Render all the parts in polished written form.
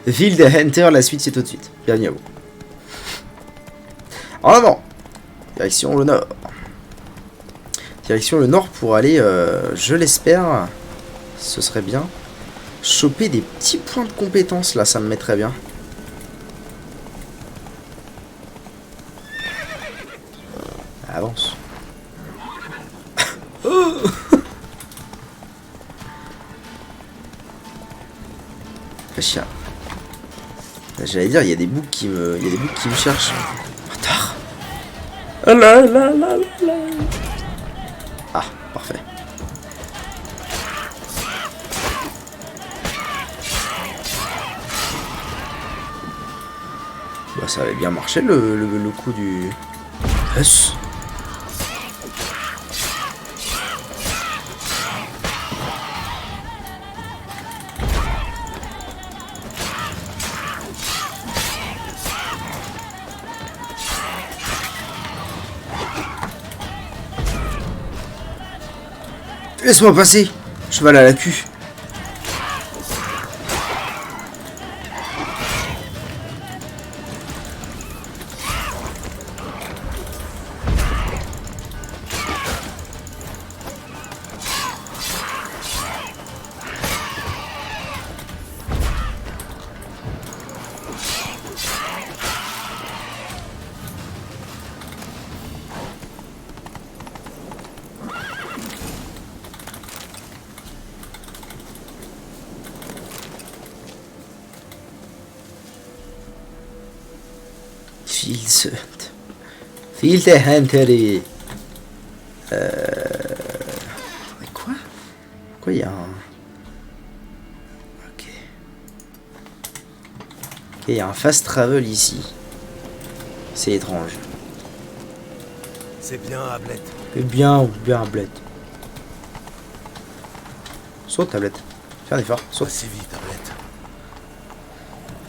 Ville de Hunter, la suite c'est tout de suite. Bienvenue à vous. En avant. Direction le nord. Direction le nord pour aller, je l'espère, ce serait bien, choper des petits points de compétence là, ça me mettrait bien. Avance. Oh. Fais chien. J'allais dire, il y a des boucs qui me, cherchent. Bâtard. Ah, parfait. Bah, ça avait bien marché le coup du... Yes. Laisse-moi passer, cheval à la queue. Field Hunter. Quoi? Pourquoi il y a un... Ok. Ok, il y a un fast travel ici. C'est étrange. C'est bien, Ablette. C'est bien ou bien, Ablette. Saute, tablette. Fais un effort, saute. Pas si vite, Ablette.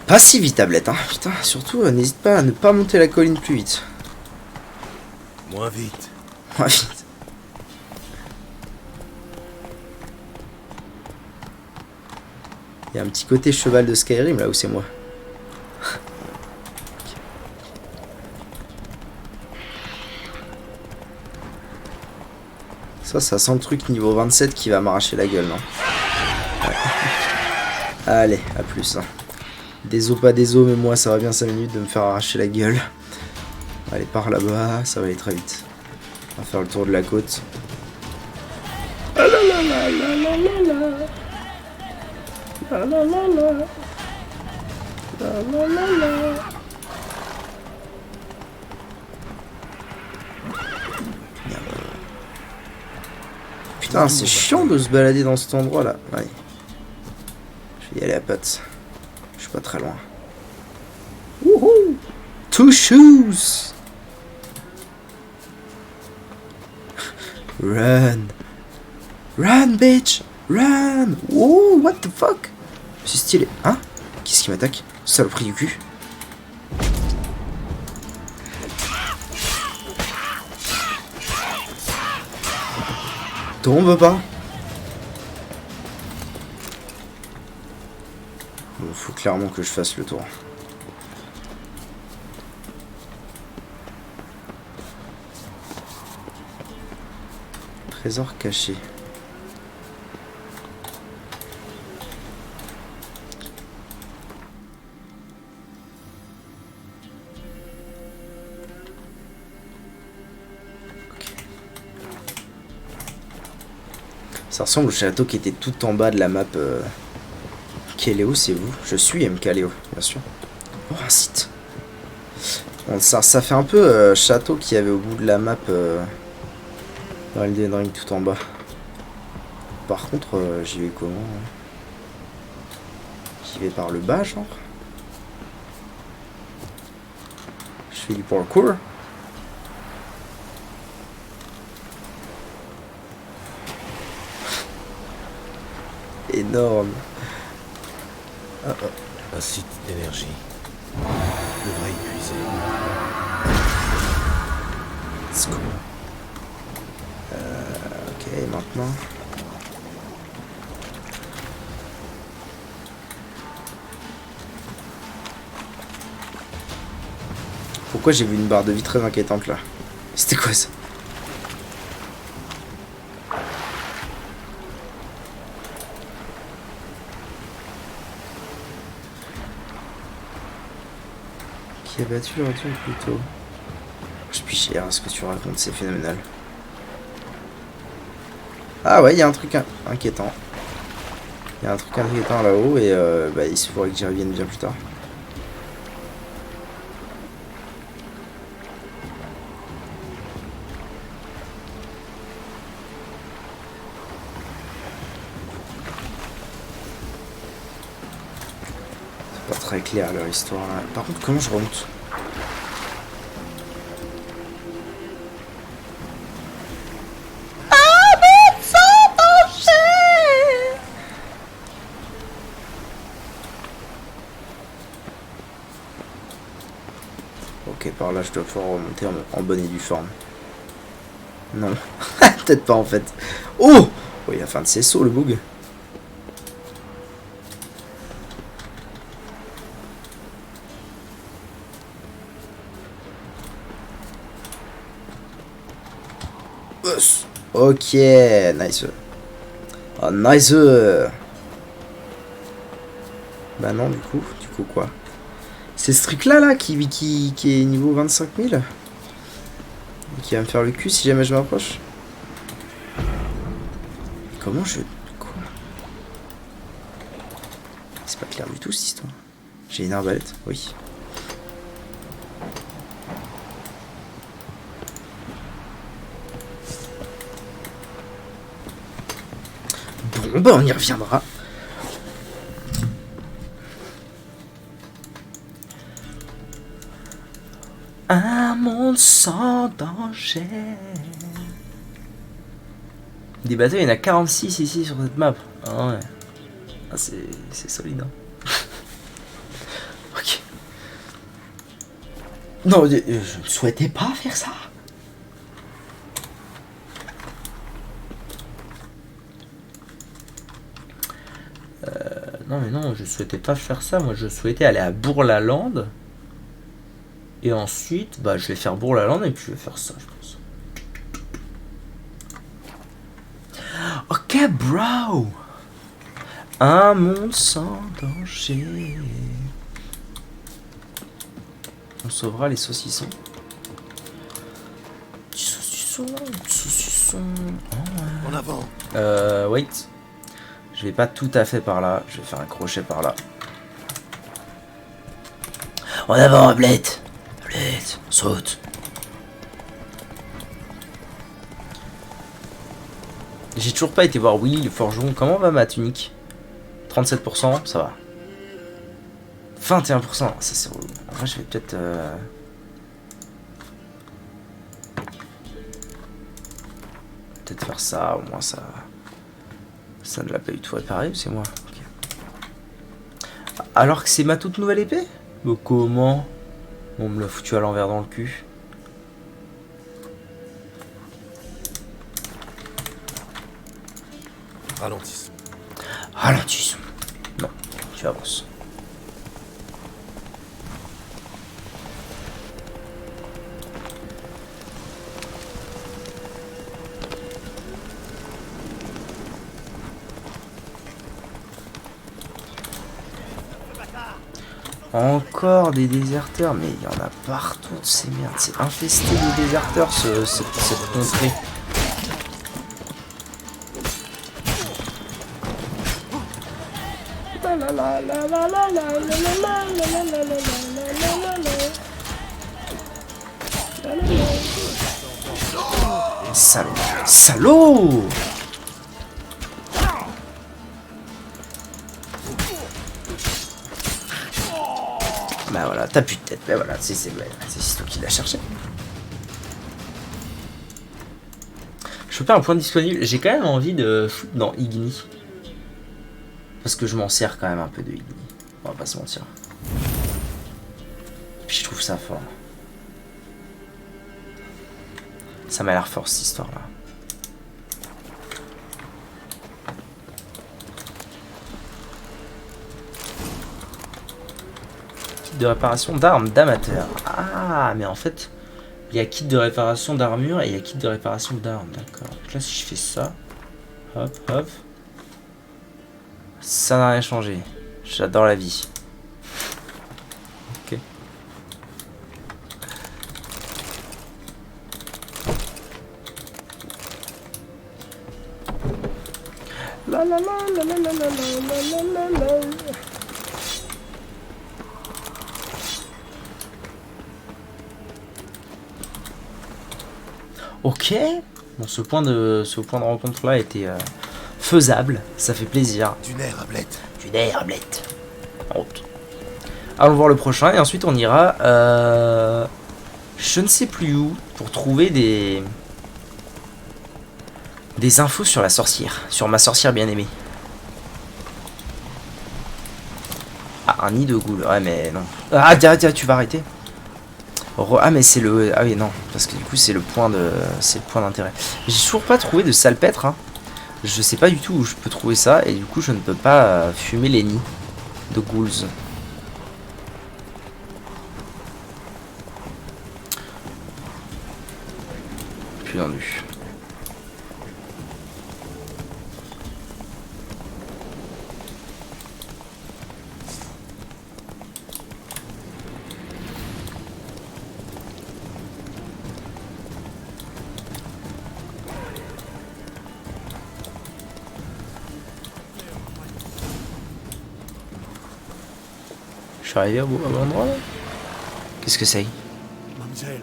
Pas si vite, tablette, hein. Putain, surtout, n'hésite pas à ne pas monter la colline plus vite. Moins vite. Moins vite. Il y a un petit côté cheval de Skyrim là où c'est moi. Ça sent le truc niveau 27 qui va m'arracher la gueule, non? Ouais. Allez, à plus. Hein. Des os, pas des os, mais moi ça va bien 5 minutes de me faire arracher la gueule. Allez, par là-bas, ça va aller très vite. On va faire le tour de la côte. Ah là là là là là là là. La la la la. La la la la. Putain, c'est chiant de se balader dans cet endroit là. Ouais. Je vais y aller à pattes. Je suis pas très loin. Wouhou! Two shoes! Run! Run, bitch! Run! Oh, what the fuck? C'est stylé. Hein? Qu'est-ce qui m'attaque? Saloperie du cul. Tombe pas. Bon, faut clairement que je fasse le tour. Trésor caché. Ça ressemble au château qui était tout en bas de la map. Kaleo, c'est vous? Je suis MKaleo, bien sûr. Oh, un site. Bon, ça fait un peu château qu'il y avait au bout de la map dans Elden Ring tout en bas. Par contre, j'y vais comment? J'y vais par le bas, genre? Je fais du parkour? Énorme. Ah, ah. Un site d'énergie. Devrait épuiser. Let's go. Ok, maintenant. Pourquoi j'ai vu une barre de vie très inquiétante là? C'était quoi ça? Qui a battu le retour plus tôt? Je suis cher, ce que tu racontes, c'est phénoménal. Ah ouais, il y a un truc inquiétant. Il y a un truc inquiétant là-haut et bah, il se faudrait que j'y revienne bien plus tard. C'est pas très clair leur histoire là. Par contre, comment je remonte? Ok, par là je dois pouvoir remonter en bonne et due forme. Non, peut-être pas en fait. Oh, oh, il a fin de ses sauts le bug. Ok, nice. Oh, nice. Bah non, du coup quoi? C'est ce truc là qui est niveau 25 000 et qui va me faire le cul si jamais je m'approche. Comment je... Quoi? C'est pas clair du tout cette histoire. J'ai une arbalète, oui. Bon bah on y reviendra. Un monde sans danger. Des bateaux, il y en a 46 ici sur cette map. Ah ouais. Ah, c'est solide. Hein. Ok. Non, je ne souhaitais pas faire ça. Non mais non, je souhaitais pas faire ça. Moi, je souhaitais aller à Bourg-la-Lande. Et ensuite, bah, je vais faire Bourg-la-Lande et puis je vais faire ça, je pense. Ok, bro. Un monde sans danger. On sauvera les saucissons. Du saucisson, du saucisson. Oh, ouais. En avant. Wait. Je vais pas tout à fait par là. Je vais faire un crochet par là. En avant, Ablette. Ablette, saute. J'ai toujours pas été voir Willy le forgeron. Comment va ma tunique? 37%, ça va. 21%, ça c'est relou. En vrai, je vais peut-être... peut-être faire ça, au moins ça... Ça ne l'a pas du tout réparé, c'est moi. Okay. Alors que c'est ma toute nouvelle épée? Mais comment? On me l'a foutu à l'envers dans le cul. Ralentissons. Ralentissons. Non, tu avances. Encore des déserteurs, mais il y en a partout de ces merdes. C'est infesté de déserteurs cette contrée. Salaud. Salaud. Bah voilà, t'as plus de tête. Bah voilà, c'est toi qui l'as cherché. Je peux pas un point disponible. J'ai quand même envie de foutre dans Igni. Parce que je m'en sers quand même un peu de Igni. On va pas se mentir. Puis je trouve ça fort. Ça m'a l'air fort cette histoire là. de réparation d'armes d'amateur. Ah, mais en fait, il y a kit de réparation d'armure et il y a kit de réparation d'armes. D'accord. Donc là, si je fais ça, hop, hop, ça n'a rien changé. J'adore la vie. Ok. La la la la la la la la la la. Ok. Bon, ce point de rencontre là était faisable. Ça fait plaisir. Du nerf, Ablette. Du nerf, Ablette. En route. Allons voir le prochain et ensuite on ira. Je ne sais plus où pour trouver des infos sur la sorcière, sur ma sorcière bien aimée. Ah, un nid de ghoul. Ouais, mais non. Ah, tiens, tu vas arrêter. Ah, mais c'est le. Ah oui, non, parce que du coup c'est le point d'intérêt. J'ai toujours pas trouvé de salpêtre. Hein. Je sais pas du tout où je peux trouver ça et du coup je ne peux pas fumer les nids de ghouls. Plus tendu. Je suis arrivé au bon endroit là. Qu'est-ce que c'est? Mamselle,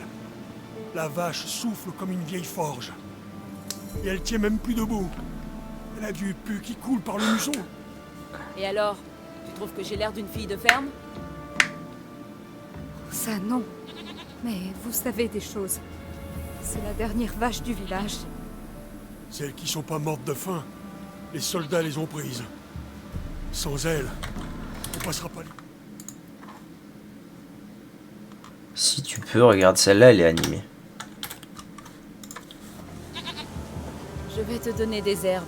la vache souffle comme une vieille forge. Et elle tient même plus debout. Elle a du pu qui coule par le museau. Et alors, tu trouves que j'ai l'air d'une fille de ferme? Ça non. Mais vous savez des choses. C'est la dernière vache du village. Celles qui sont pas mortes de faim, les soldats les ont prises. Sans elles, on passera pas... Si tu peux, regarde celle-là, elle est animée. Je vais te donner des herbes.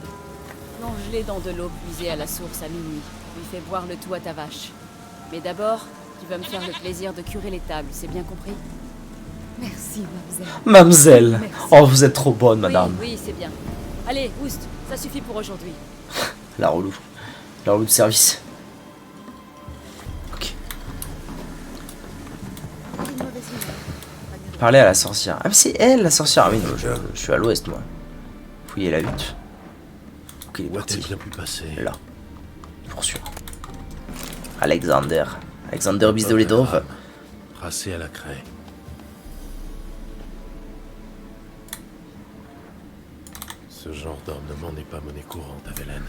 Plonge-les dans de l'eau puisée à la source à minuit. Puis fais boire le tout à ta vache. Mais d'abord, tu vas me faire le plaisir de curer les tables, c'est bien compris? Merci, mademoiselle. Mademoiselle. Merci. Oh, vous êtes trop bonne, madame. Oui, c'est bien. Allez, Oust, ça suffit pour aujourd'hui. La relou. La relou de service. Ok. Parler à la sorcière. Ah mais c'est elle la sorcière. Ah oui, non, je suis à l'ouest moi. Fouiller la hutte. Ok, il est Où a-t-elle parti. bien pu passer? Là. Pour sûr. Alexander Bistoletov. Tracé à la craie. Ce genre d'ornement n'est pas monnaie courante à Velen.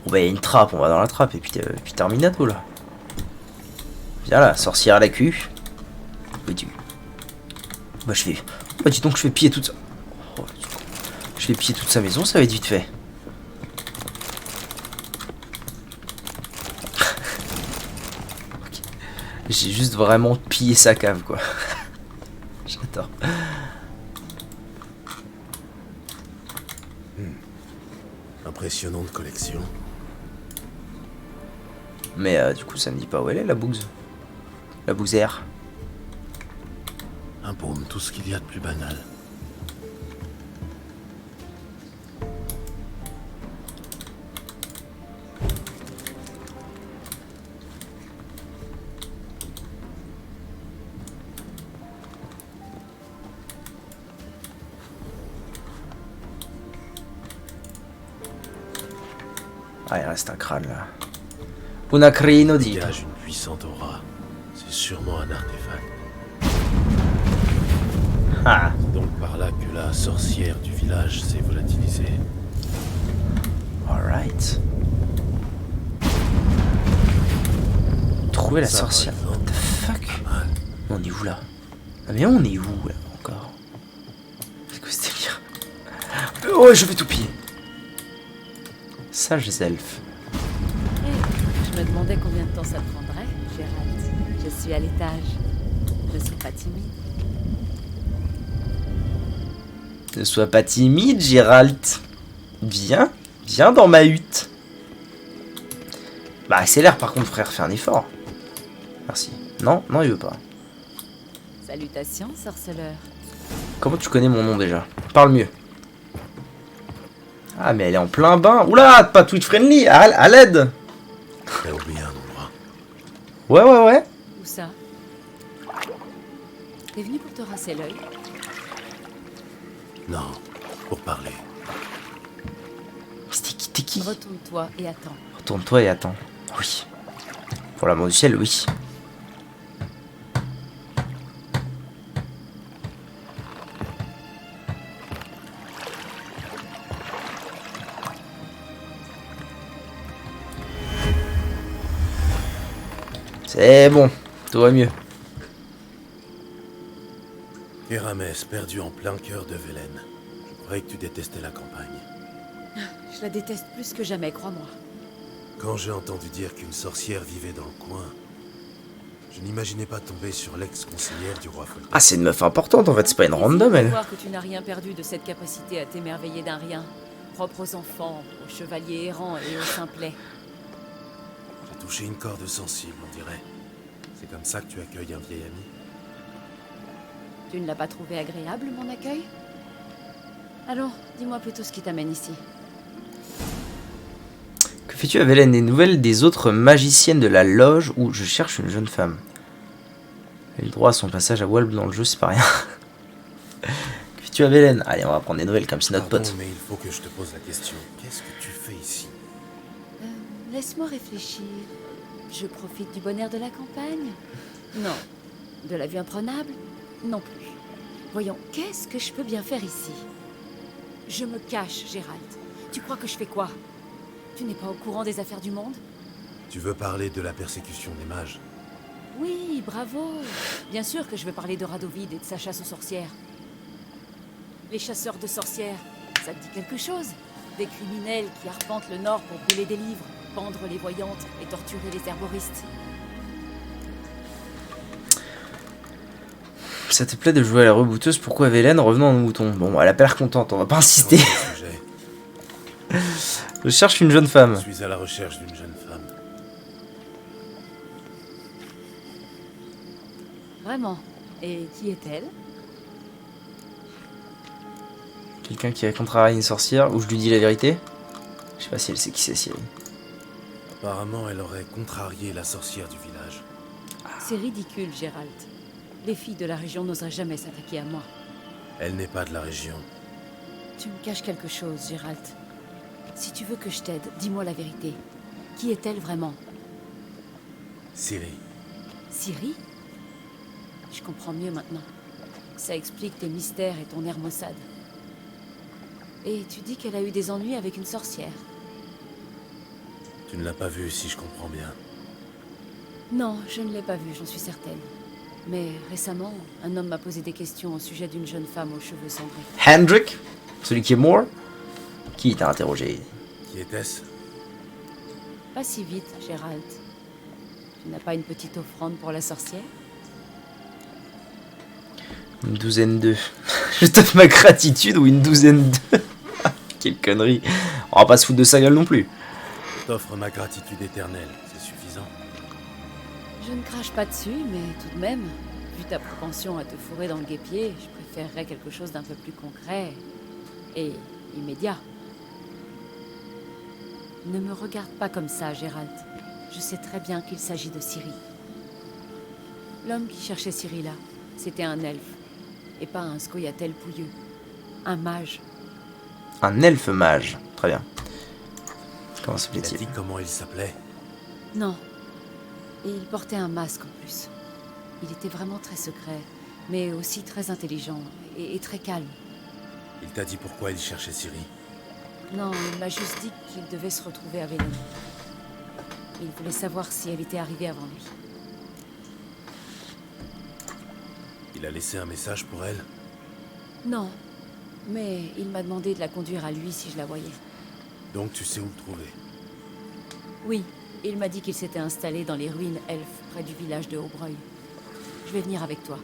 Bon bah il y a une trappe, on va dans la trappe et puis terminato là. Viens là, sorcière à la queue. Oui tu. Bah je fais. Bah dis donc je fais piller toute. Oh, je fais piller toute sa maison, ça va être vite fait. Okay. J'ai juste vraiment pillé sa cave quoi. J'adore. Impressionnante collection. Mais du coup ça me dit pas où elle est la bouse. La bousère. Un paume, tout ce qu'il y a de plus banal. Ah il reste un crâne là. Una crino di. Dégage une puissante aura. C'est sûrement un artefact. Ah. C'est donc par là que la sorcière du village s'est volatilisée. Alright. Trouver la Ça, par sorcière. What exemple, the fuck? pas mal. On est où là? Ah mais on est où là encore? C'est quoi ce délire? Oh je vais tout piller. Sages elfes. Je me demandais combien de temps ça te prendrait, Gérald. Je suis à l'étage. Ne sois pas timide. Ne sois pas timide, Gérald. Viens, viens dans ma hutte. Bah accélère par contre frère, fais un effort. Merci. Non, non, il veut pas. Salutations, sorceleur. Comment tu connais mon nom déjà? Parle mieux. Ah, mais elle est en plein bain. Oula, pas Twitch friendly. À l'aide. T'as oublié un endroit. Ouais. Où ça? T'es venu pour te rincer l'œil? Non, pour parler. T'es qui? Retourne-toi et attends. Retourne-toi et attends. Oui. Pour l'amour du ciel, oui. C'est bon, tout va mieux. Eramès, perdu en plein cœur de Velen. Je croyais que tu détestais la campagne. Je la déteste plus que jamais, crois-moi. Quand j'ai entendu dire qu'une sorcière vivait dans le coin, je n'imaginais pas tomber sur l'ex-conseillère du roi Foltest. Ah, c'est une meuf importante en fait, c'est pas une random elle. Voir que tu n'as rien perdu de cette capacité à t'émerveiller d'un rien, propre aux enfants, aux chevaliers errants et aux simplets. J'ai touché une corde sensible, on dirait. C'est comme ça que tu accueilles un vieil ami? Tu ne l'as pas trouvé agréable, mon accueil? Alors, dis-moi plutôt ce qui t'amène ici. Que fais-tu à Velen? Des nouvelles des autres magiciennes de la loge où je cherche une jeune femme. Elle a eu droit à son passage à Walb dans le jeu, c'est pas rien. Que fais-tu à Velen? Allez, on va prendre des nouvelles comme c'est notre Pardon, pote. mais il faut que je te pose la question. Qu'est-ce que tu fais ici? Laisse-moi réfléchir. Je profite du bonheur de la campagne? Non. De la vue imprenable? Non plus. Voyons, qu'est-ce que je peux bien faire ici? Je me cache, Gérald. Tu crois que je fais quoi? Tu n'es pas au courant des affaires du monde? Tu veux parler de la persécution des mages? Oui, bravo. Bien sûr que je veux parler de Radovid et de sa chasse aux sorcières. Les chasseurs de sorcières, ça te dit quelque chose? Des criminels qui arpentent le nord pour brûler des livres, pendre les voyantes et torturer les herboristes. Ça te plaît de jouer à la rebouteuse? Pourquoi Velen? Revenons à nos moutons. Bon, elle a pas l'air contente, on va pas insister. Sujet. Je cherche une jeune Je femme. suis à la recherche d'une jeune femme. Vraiment? Et qui est-elle? Quelqu'un qui a contrarié une sorcière, ou je lui dis la vérité? Je sais pas si elle sait qui c'est, Cyril. Apparemment, elle aurait contrarié la sorcière du village. C'est ridicule, Gérald. Les filles de la région n'oseraient jamais s'attaquer à moi. Elle n'est pas de la région. Tu me caches quelque chose, Gérald. Si tu veux que je t'aide, dis-moi la vérité. Qui est-elle vraiment? Ciri. Ciri? Je comprends mieux maintenant. Ça explique tes mystères et ton air maussade. Et tu dis qu'elle a eu des ennuis avec une sorcière. Tu ne l'as pas vue, si je comprends bien. Non, je ne l'ai pas vue, j'en suis certaine. Mais récemment, un homme m'a posé des questions au sujet d'une jeune femme aux cheveux cendrés. Hendrik? Celui qui est mort? Qui t'a interrogé? Qui était-ce? Pas si vite, Gérald. Tu n'as pas une petite offrande pour la sorcière? Une douzaine d'œufs. Je t'offre ma gratitude ou une douzaine d'œufs? Quelle connerie. On va pas se foutre de sa gueule non plus. Je t'offre ma gratitude éternelle, c'est suffisant. Je ne crache pas dessus, mais tout de même, vu ta propension à te fourrer dans le guêpier, je préférerais quelque chose d'un peu plus concret et immédiat. Ne me regarde pas comme ça, Gérald. Je sais très bien qu'il s'agit de Ciri. L'homme qui cherchait Ciri là, c'était un elfe, et pas un scoia'tael pouilleux. Un mage. Un elfe mage. Très bien. Comment Il a s'appelait-il? dit comment il s'appelait? Non. Et il portait un masque en plus. Il était vraiment très secret, mais aussi très intelligent et très calme. Il t'a dit pourquoi il cherchait Ciri? Non, il m'a juste dit qu'il devait se retrouver à Velen. Il voulait savoir si elle était arrivée avant lui. Il a laissé un message pour elle? Non, mais il m'a demandé de la conduire à lui si je la voyais. Donc tu sais où le trouver? Oui, il m'a dit qu'il s'était installé dans les ruines elfes près du village de Aubreuil. Je vais venir avec toi.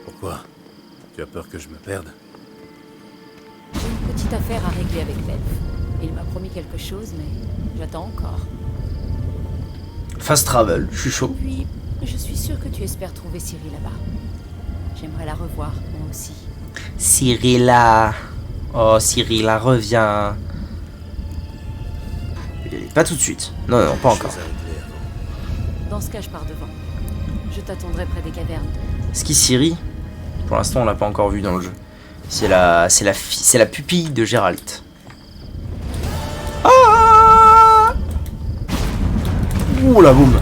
Pourquoi? Tu as peur que je me perde? J'ai une petite affaire à régler avec l'elfe. Il m'a promis quelque chose, mais j'attends encore. Fast travel, je suis chaud. Puis, je suis sûre que tu espères trouver Ciri là-bas. J'aimerais la revoir, moi aussi. Cyrilla. Oh, Cyrilla, reviens. Pas tout de suite. Non, non, pas encore. Chose à régler avant. Dans ce cas, je pars devant. Je t'attendrai près des cavernes. Ce qui Ciri, pour l'instant, on l'a pas encore vu dans le jeu. C'est la pupille de Géralt. Ah! Ouh la boum.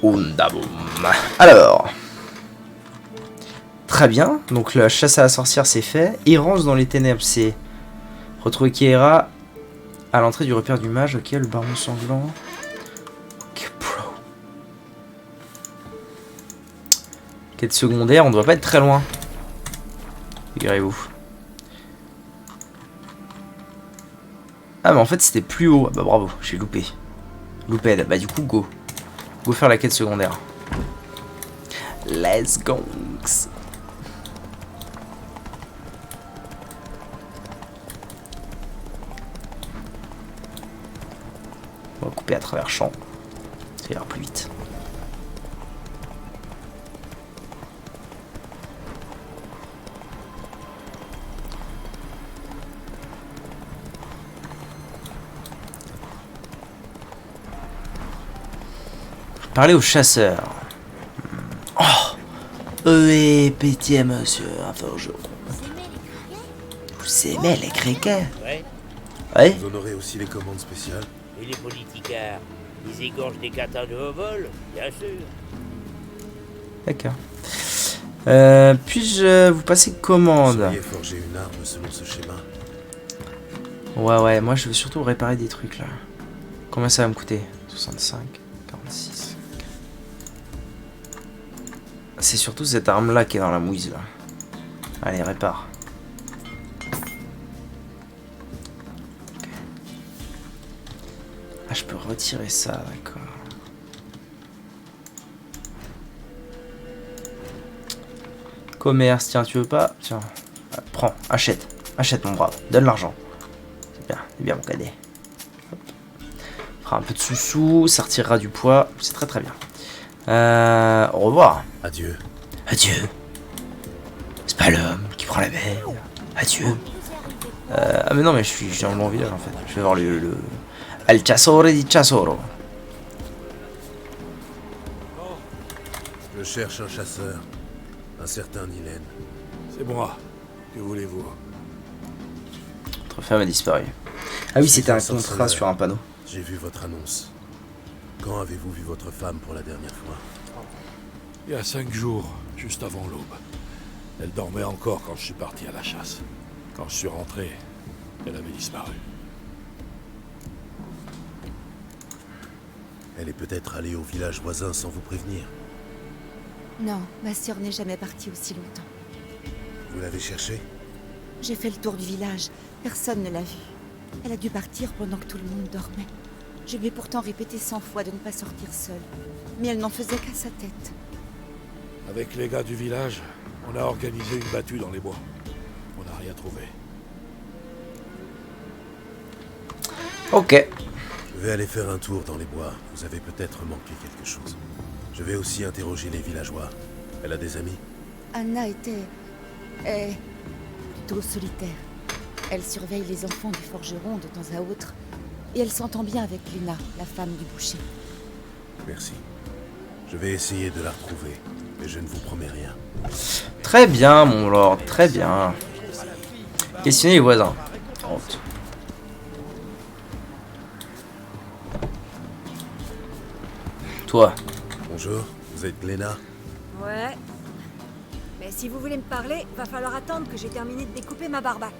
Oundaboum. Alors. Très bien. Donc la chasse à la sorcière c'est fait. Errance dans les ténèbres c'est retrouver Keira à l'entrée du repère du mage. Ok, le baron sanglant. Ok, bro. Quête secondaire, on doit pas être très loin. Figurez-vous. Ah mais en fait c'était plus haut. Ah bah bravo, j'ai loupé. Loupé. Bah du coup go. Go faire la quête secondaire. Let's go. On va couper à travers champ. Ça ira plus vite. Parler aux chasseurs. Oh, oui, pitié, monsieur, un forgeron. Vous aimez les criquets? Ouais, Oui. Vous honorez aussi les commandes spéciales. et les politicards, ils égorgent des catins de haut vol, bien sûr. D'accord. Puis-je vous passer commande? Vous sauriez forger une arme selon ce schéma. Ouais, moi je veux surtout réparer des trucs là. Combien ça va me coûter? 65, 46. C'est surtout cette arme là qui est dans la mouise là. Allez, répare. Ok. Ah, je peux retirer ça, d'accord. Commerce, tiens, tu veux pas? Tiens, ah, prends, achète. Achète mon brave, donne l'argent. C'est bien mon cadet. Hop. On fera un peu de sous-sous, ça retirera du poids, c'est très bien. Au revoir. Adieu. Adieu. C'est pas l'homme qui prend la mer. Adieu. Ah mais non mais je suis dans le bon village en fait. Je vais voir le... El Chasore di Chasoro. Je cherche un chasseur. Un certain Nilen. C'est moi. Que voulez-vous? Votre femme a disparu. Ah oui, c'était un C'est un contrat sorceleur. sur un panneau. J'ai vu votre annonce. Quand avez-vous vu votre femme pour la dernière fois? Il y a 5 jours, juste avant l'aube. Elle dormait encore quand je suis parti à la chasse. Quand je suis rentré, elle avait disparu. Elle est peut-être allée au village voisin sans vous prévenir. Non, ma sœur n'est jamais partie aussi longtemps. Vous l'avez cherchée? J'ai fait le tour du village. Personne ne l'a vue. Elle a dû partir pendant que tout le monde dormait. Je lui ai pourtant répété 100 fois de ne pas sortir seule. Mais elle n'en faisait qu'à sa tête. Avec les gars du village, on a organisé une battue dans les bois. On n'a rien trouvé. Ok. Je vais aller faire un tour dans les bois. Vous avez peut-être manqué quelque chose. Je vais aussi interroger les villageois. Elle a des amis? Anna est plutôt solitaire. Elle surveille les enfants des forgerons de temps à autre. Et elle s'entend bien avec Lena, la femme du boucher. Merci. Je vais essayer de la retrouver. Mais je ne vous promets rien. Très bien, mon lord, très bien. Questionner les voisins. Honte. Toi. Bonjour, vous êtes Gléna? Ouais. Mais si vous voulez me parler, va falloir attendre que j'ai terminé de découper ma barbaque.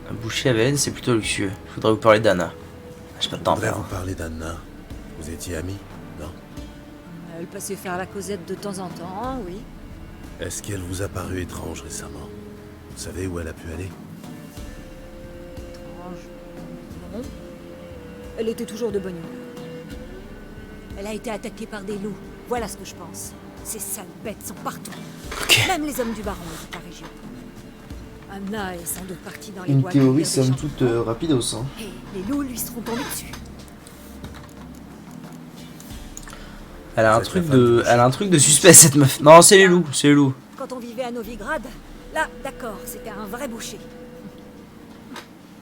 Un boucher à Vélène, c'est plutôt luxueux. Je voudrais vous parler d'Anna. J'ai pas de Je temps, voudrais frère. vous parler d'Anna. Vous étiez amis? Non? Elle passait faire la causette de temps en temps, oui. Est-ce qu'elle vous a paru étrange récemment? Vous savez où elle a pu aller? Étrange. Non. Elle était toujours de bonne humeur. Elle a été attaquée par des loups. Voilà ce que je pense. Ces sales bêtes sont partout. Ok. Même les hommes du baron de la région. Anna est sans doute partie dans les Une bois. théorie cueillir des somme champignons. toute rapidos. Hein. Et les loups lui seront tombés dessus. Elle a un C'est truc la femme de, du elle a un truc de suspect cette meuf. Non, c'est les loups, c'est les loups. Quand on vivait à Novigrad, là, d'accord, c'était un vrai boucher.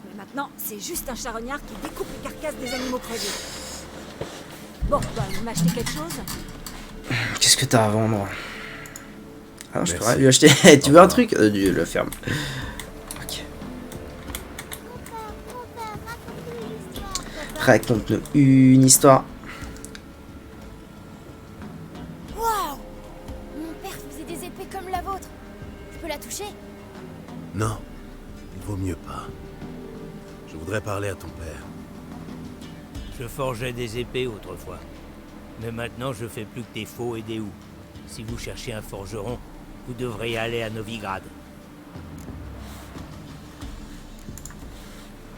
Mais maintenant, c'est juste un charognard qui découpe les carcasses des animaux crevés. Bon, bah, vous m'achetez quelque chose? Qu'est-ce que t'as à vendre? Ah non, je peux Merci. rien lui acheter. Tu veux un truc? Dieu, le ferme. Ok. Raconte-nous une histoire. Waouh! Mon père faisait des épées comme la vôtre. Je peux la toucher? Non, il vaut mieux pas. Je voudrais parler à ton père. Je forgeais des épées autrefois. Mais maintenant, je fais plus que des faux et des houes. Si vous cherchez un forgeron, vous devrez aller à Novigrad.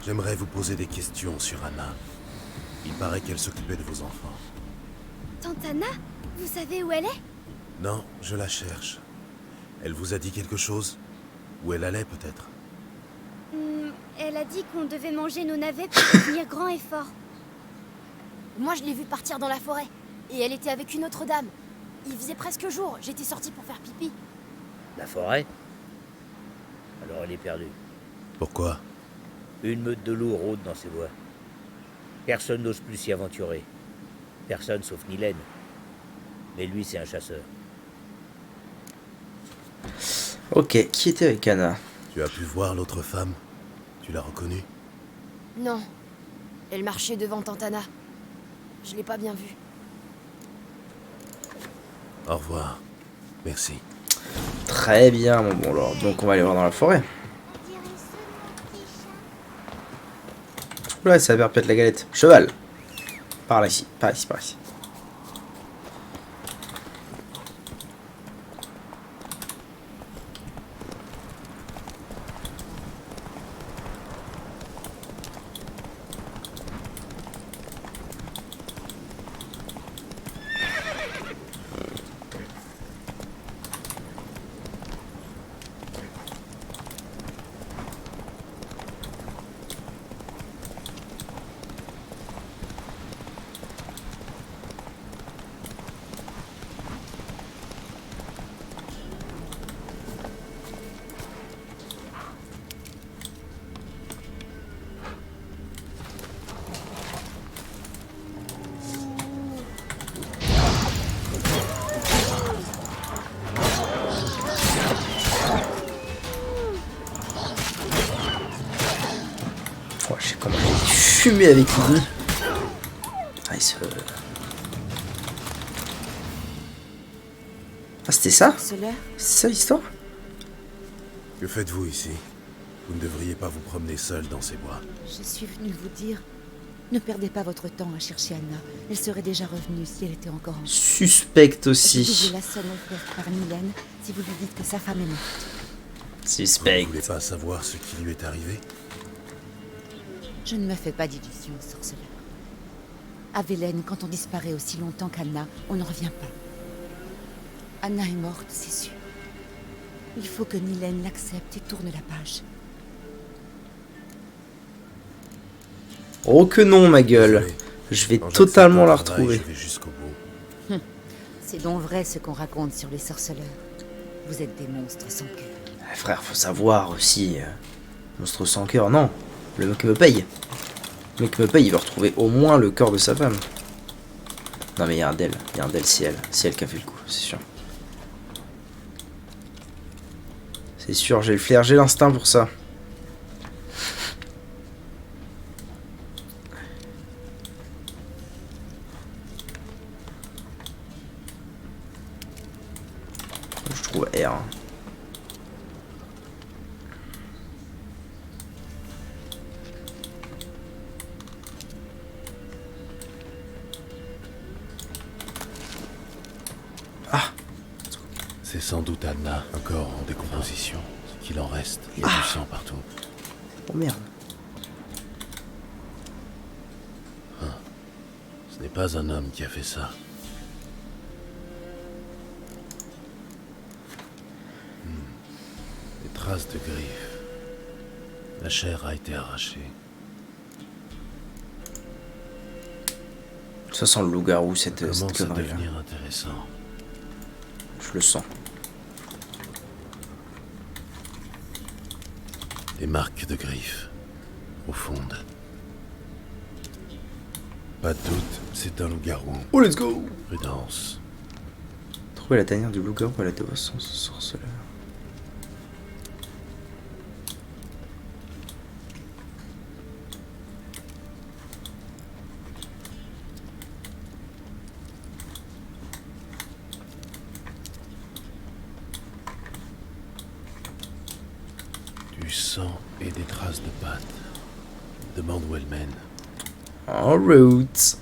J'aimerais vous poser des questions sur Anna. Il paraît qu'elle s'occupait de vos enfants. Tante Anna? Vous savez où elle est? Non, je la cherche. Elle vous a dit quelque chose? Où elle allait peut-être? Elle a dit qu'on devait manger nos navets pour devenir grand et fort. Moi, je l'ai vue partir dans la forêt. Et elle était avec une autre dame. Il faisait presque jour. J'étais sortie pour faire pipi. La forêt? Alors elle est perdue. Pourquoi? Une meute de loups rôde dans ces bois. Personne n'ose plus s'y aventurer. Personne sauf Nilène. Mais lui, c'est un chasseur. Ok, qui était avec Anna? Tu as pu voir l'autre femme? Tu l'as reconnue? Non. Elle marchait devant Tante Anna. Je l'ai pas bien vue. Au revoir. Merci. Très bien, mon bon lord. Donc on va aller voir dans la forêt. Oula, ça va pète la galette. Cheval. Par là, ici, par ici, par ici. Oh, je sais comment j'ai fumé avec lui. Ah, ah, c'était ça? Sorceleur? C'est ça l'histoire? Que faites-vous ici? Vous ne devriez pas vous promener seul dans ces bois. Je suis venue vous dire, ne perdez pas votre temps à chercher Anna. Elle serait déjà revenue si elle était encore en vie. Suspecte Vous aussi. la seule offerte par Mylène si vous lui dites que sa femme est morte. Vous ne Suspect. voulez pas savoir ce qui lui est arrivé? Je ne me fais pas d'illusions, sorceleur. À Vélène, quand on disparaît aussi longtemps qu'Anna, on ne revient pas. Anna est morte, c'est sûr. Il faut que Nilène l'accepte et tourne la page. Oh que non, ma gueule. Désolé. Je vais Quand totalement la j'accepte un travail, retrouver. Je vais jusqu'au bout. C'est donc vrai ce qu'on raconte sur les sorceleurs. Vous êtes des monstres sans cœur. Ah, frère, faut savoir aussi. Monstre sans cœur, non. Le mec me paye. Le mec me paye, il veut retrouver au moins le corps de sa femme. Non mais il y a un Del. Il y a un Del, c'est elle. C'est elle qui a fait le coup, c'est sûr. C'est sûr, j'ai le flair, j'ai l'instinct pour ça. Je trouve R. Hein. Ah, C'est sans doute Anna, un corps en décomposition. Ce qu'il en reste, il y a du sang partout. oh merde. Ce n'est pas un homme qui a fait ça. traces de griffes. La chair a été arrachée. Ça sent le loup-garou, cette Commence à connerie. devenir intéressant. Je le sens. Des marques de griffes. Profondes. Pas de doute, c'est un loup-garou. Oh, let's go! Prudence. Trouver la tanière du loup-garou à la dévotion sorceleur. Du sang et des traces de pattes. Demande où elle mène. En route.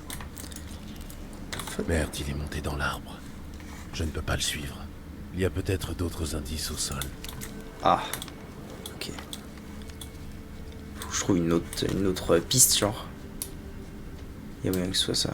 Merde, il est monté dans l'arbre. Je ne peux pas le suivre. Il y a peut-être d'autres indices au sol. Ah. Ok. Faut que je trouve une autre piste, genre. Il y a moyen que ce soit ça.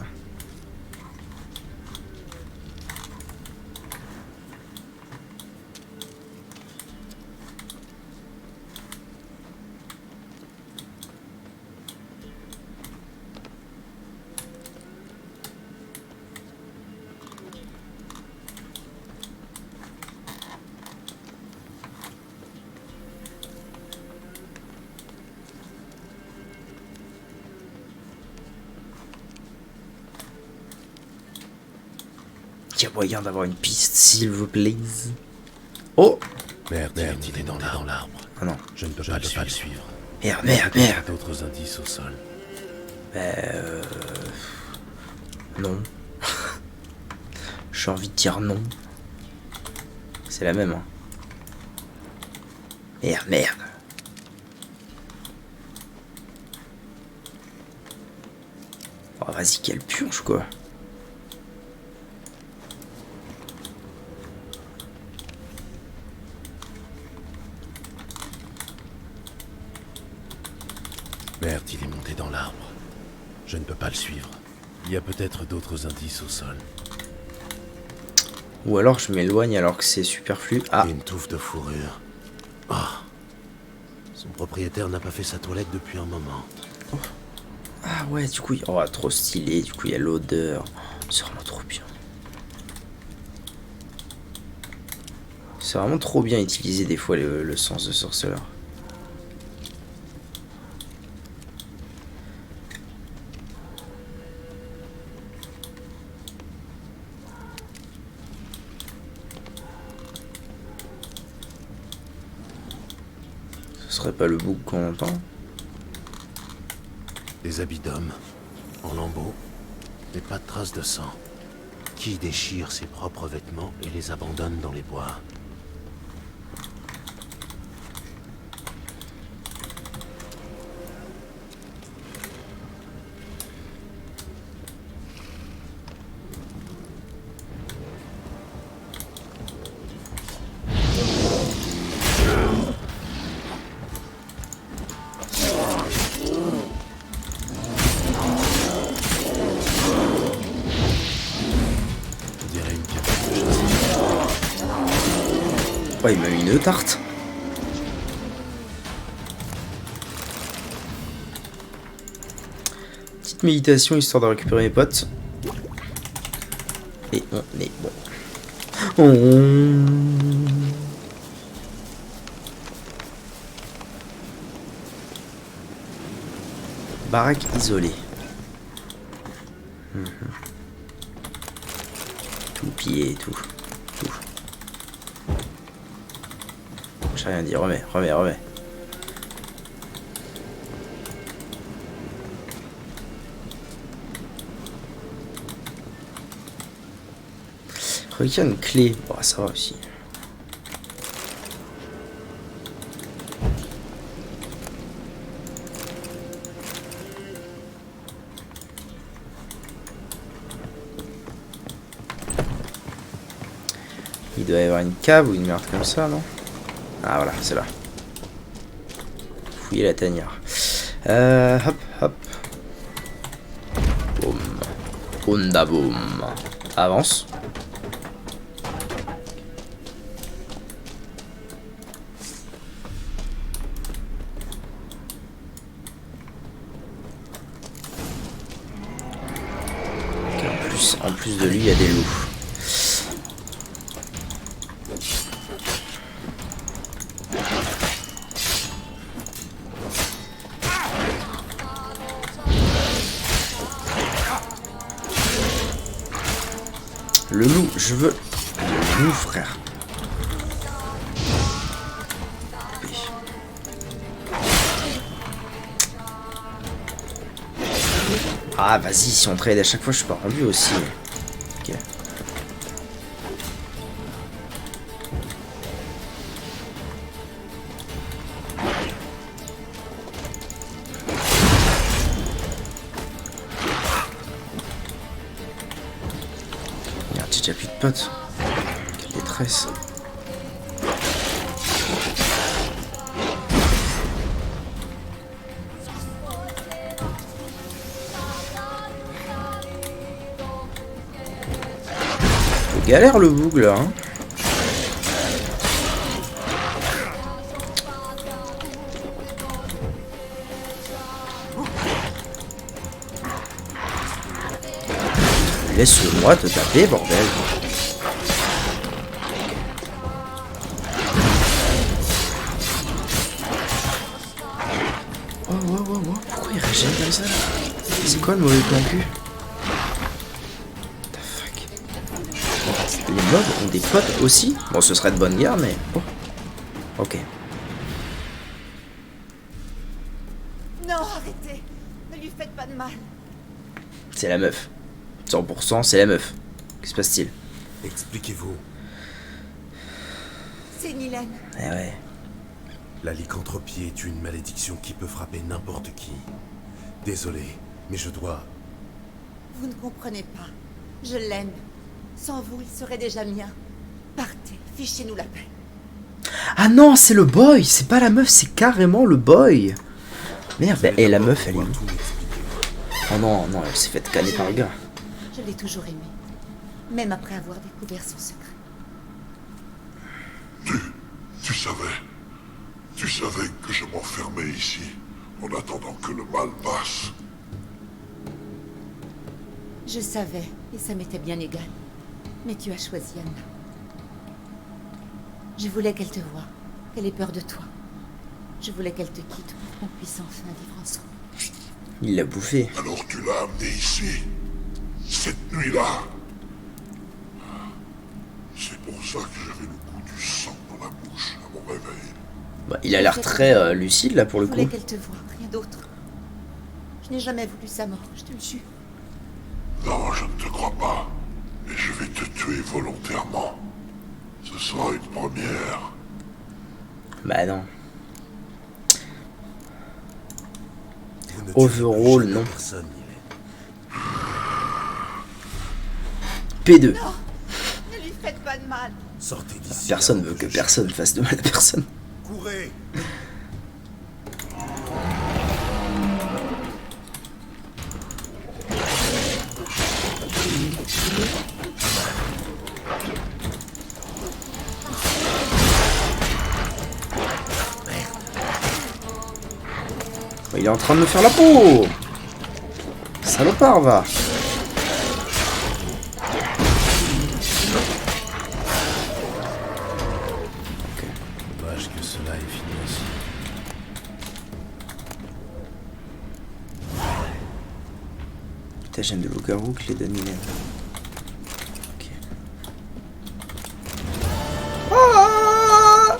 Il y a moyen d'avoir une piste, s'il vous plaît. Oh! Merde, il est dans l'arbre. Ah non. Je ne peux pas le suivre. Merde. Il y a d'autres indices au sol. Non. J'ai envie de dire non. C'est la même, hein. Merde. Oh, vas-y, quelle purge, quoi. Merde, il est monté dans l'arbre. Je ne peux pas le suivre. Il y a peut-être d'autres indices au sol. Ou alors je m'éloigne alors que c'est superflu. Ah, Et une touffe de fourrure. Ah. Son propriétaire n'a pas fait sa toilette depuis un moment. ah ouais, du coup, oh, trop stylé. Du coup, il y a l'odeur. C'est vraiment trop bien. C'est vraiment trop bien utilisé des fois le sens de sorceleur. Ce serait pas le bouc qu'on entend? Des habits d'hommes, en lambeaux, mais pas de traces de sang. Qui déchire ses propres vêtements et les abandonne dans les bois? Oh, il m'a mis une tarte. Petite méditation histoire de récupérer mes potes. Et on est bon. Baraque isolée. Tout pillé et tout. J'ai rien dit, remets. Requiert une clé. Bon, ça va aussi. Il doit y avoir une cave ou une merde comme ça, non? Ah voilà, c'est là. Fouiller la tanière. Hop. Boum. Onda boum. Avance. plus de lui, il y a des loups. Le loup, je veux le loup, frère. Ah, vas-y, si on trade à chaque fois, je suis pas rendu aussi. Ok. Merde, j'ai déjà plus de potes. Quelle détresse. Galère le boug là. Hein. Laisse-moi te taper, bordel. Oh, pourquoi il régène comme ça? C'est quoi le mauvais plan cul? Les mobs ont des potes aussi. Bon, ce serait de bonne guerre, mais... Oh. Ok. Non, arrêtez. Ne lui faites pas de mal. C'est la meuf. 100%, c'est la meuf. Que se passe-t-il? Expliquez-vous. C'est Nilène. Eh ouais. La lycanthropie est une malédiction qui peut frapper n'importe qui. Désolé, mais je dois... Vous ne comprenez pas. Je l'aime. Sans vous, il serait déjà mien. Partez, fichez-nous la paix. Ah non, c'est le boy. C'est pas la meuf, c'est carrément le boy. Merde, et la meuf, elle est où? Oh non, non, elle s'est faite canner par le gars. Je l'ai toujours aimé. Même après avoir découvert son secret. Tu savais que je m'enfermais ici, en attendant que le mal passe. Je savais, et ça m'était bien égal. Mais tu as choisi Anna. Je voulais qu'elle te voie, qu'elle ait peur de toi. Je voulais qu'elle te quitte pour qu'on puisse enfin vivre ensemble. Il l'a bouffé. Alors tu l'as amené ici, cette nuit-là. C'est pour ça que j'avais le goût du sang dans la bouche à mon réveil. Bah, il a l'air très lucide là pour le Je coup. voulais qu'elle te voie, rien d'autre. Je n'ai jamais voulu sa mort, je te le jure. Non, je ne te crois pas. Et je vais te tuer volontairement. Ce sera une première. Bah non. Vous ne Overall, tuerez non. Personne, Nilène. P2. Non, ne lui faites pas de mal. Sortez d'ici. Personne avant veut que je personne fasse de mal à personne. Courez. Il est en train de me faire la peau. Salopard, va. Dommage que cela ait fini ainsi. Putain, j'aime de loup-garou que les Danilènes. Ok. Ah!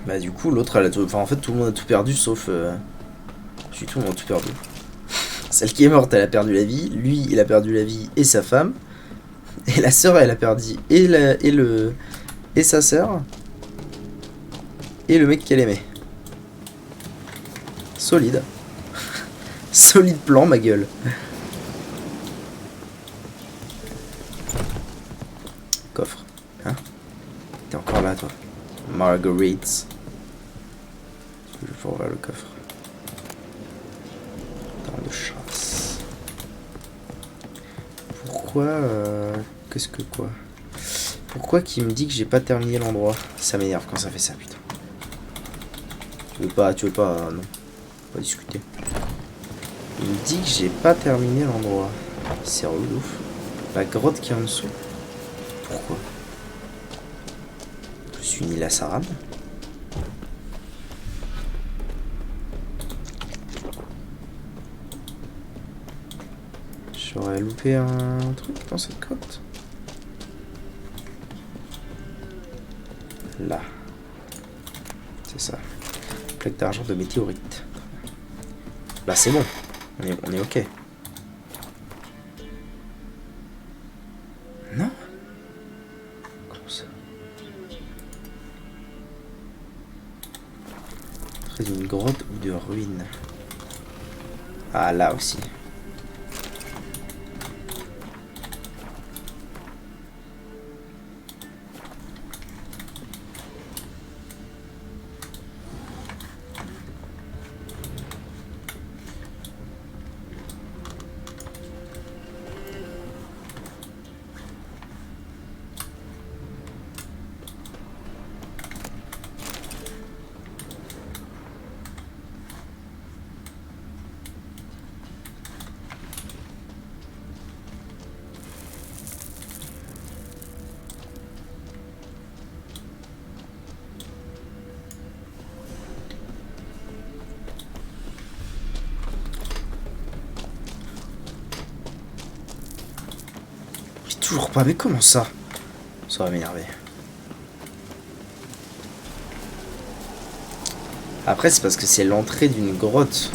Bah du coup l'autre elle a tout... Enfin en fait tout le monde a tout perdu sauf... tout le monde a tout perdu. Celle qui est morte elle a perdu la vie, lui il a perdu la vie et sa femme. Et la sœur elle a perdu et sa sœur. Et le mec qu'elle aimait. Solide. Solide plan ma gueule. Coffre. Hein? T'es encore là toi. Marguerite. Je vais ouvrir le coffre. Temps de chasse. Pourquoi qu'est-ce que quoi? Pourquoi qu'il me dit que j'ai pas terminé l'endroit? Ça m'énerve quand ça fait ça, putain. Tu veux pas, non. On va discuter. Il me dit que j'ai pas terminé l'endroit. C'est relou. La grotte qui est en dessous. Pourquoi? Je suis ni la Sarane. J'aurais loupé un truc dans cette grotte. Là. C'est ça. Plaque d'argent de météorite. Là c'est bon. On est ok. Non? Comment ça? Près d'une grotte ou de ruines. Ah là aussi. Toujours pas, mais comment ça? Ça va m'énerver. Après, c'est parce que c'est l'entrée d'une grotte.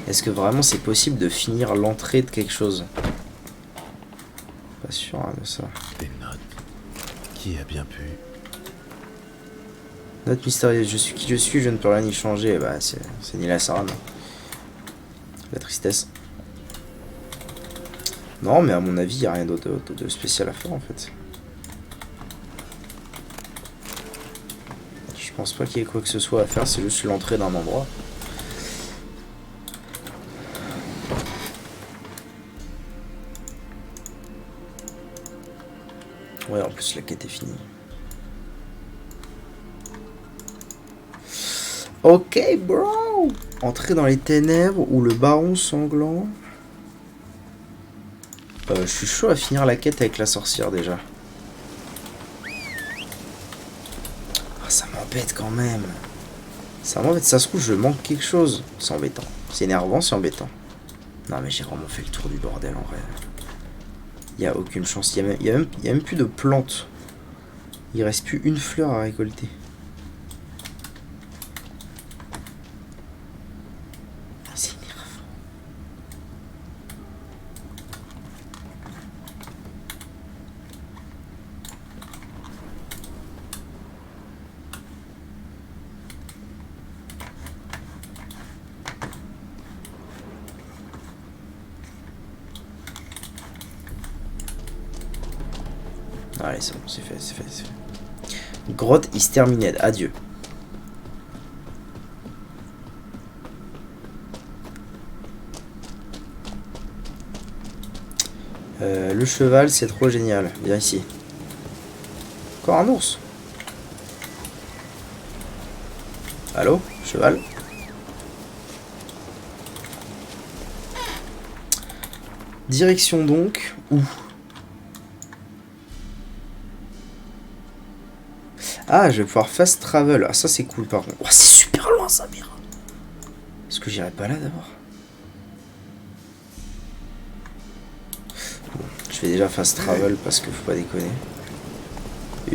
Est-ce que vraiment c'est possible de finir l'entrée de quelque chose? Pas sûr hein, de ça. Des notes. Qui a bien pu? Note mystérieuse. Je suis qui je suis, je ne peux rien y changer. Bah, c'est ni la Sarane. La tristesse. Non, mais à mon avis, il n'y a rien d'autre de spécial à faire en fait. Je pense pas qu'il y ait quoi que ce soit à faire, c'est juste l'entrée d'un endroit. Ouais, en plus la quête est finie. Ok, bro! Entrer dans les ténèbres ou le baron sanglant. Je suis chaud à finir la quête avec la sorcière déjà. Ah, ça m'embête quand même. Ça m'embête, ça se trouve je manque quelque chose. C'est embêtant. C'est énervant, c'est embêtant. Non mais j'ai vraiment fait le tour du bordel en vrai. Il n'y a aucune chance. Il y a même plus de plantes. Il reste plus une fleur à récolter. C'est énervant. Allez, c'est bon, c'est fait, c'est fait, c'est fait. Grotte is termined. Adieu. Le cheval, c'est trop génial. Viens ici. Encore un ours. Allô, cheval? Direction donc, où? Ah, je vais pouvoir fast travel. Ah, ça c'est cool par contre. Oh, c'est super loin ça, merde. Est-ce que j'irai pas là d'abord? Bon, je vais déjà fast travel parce que faut pas déconner.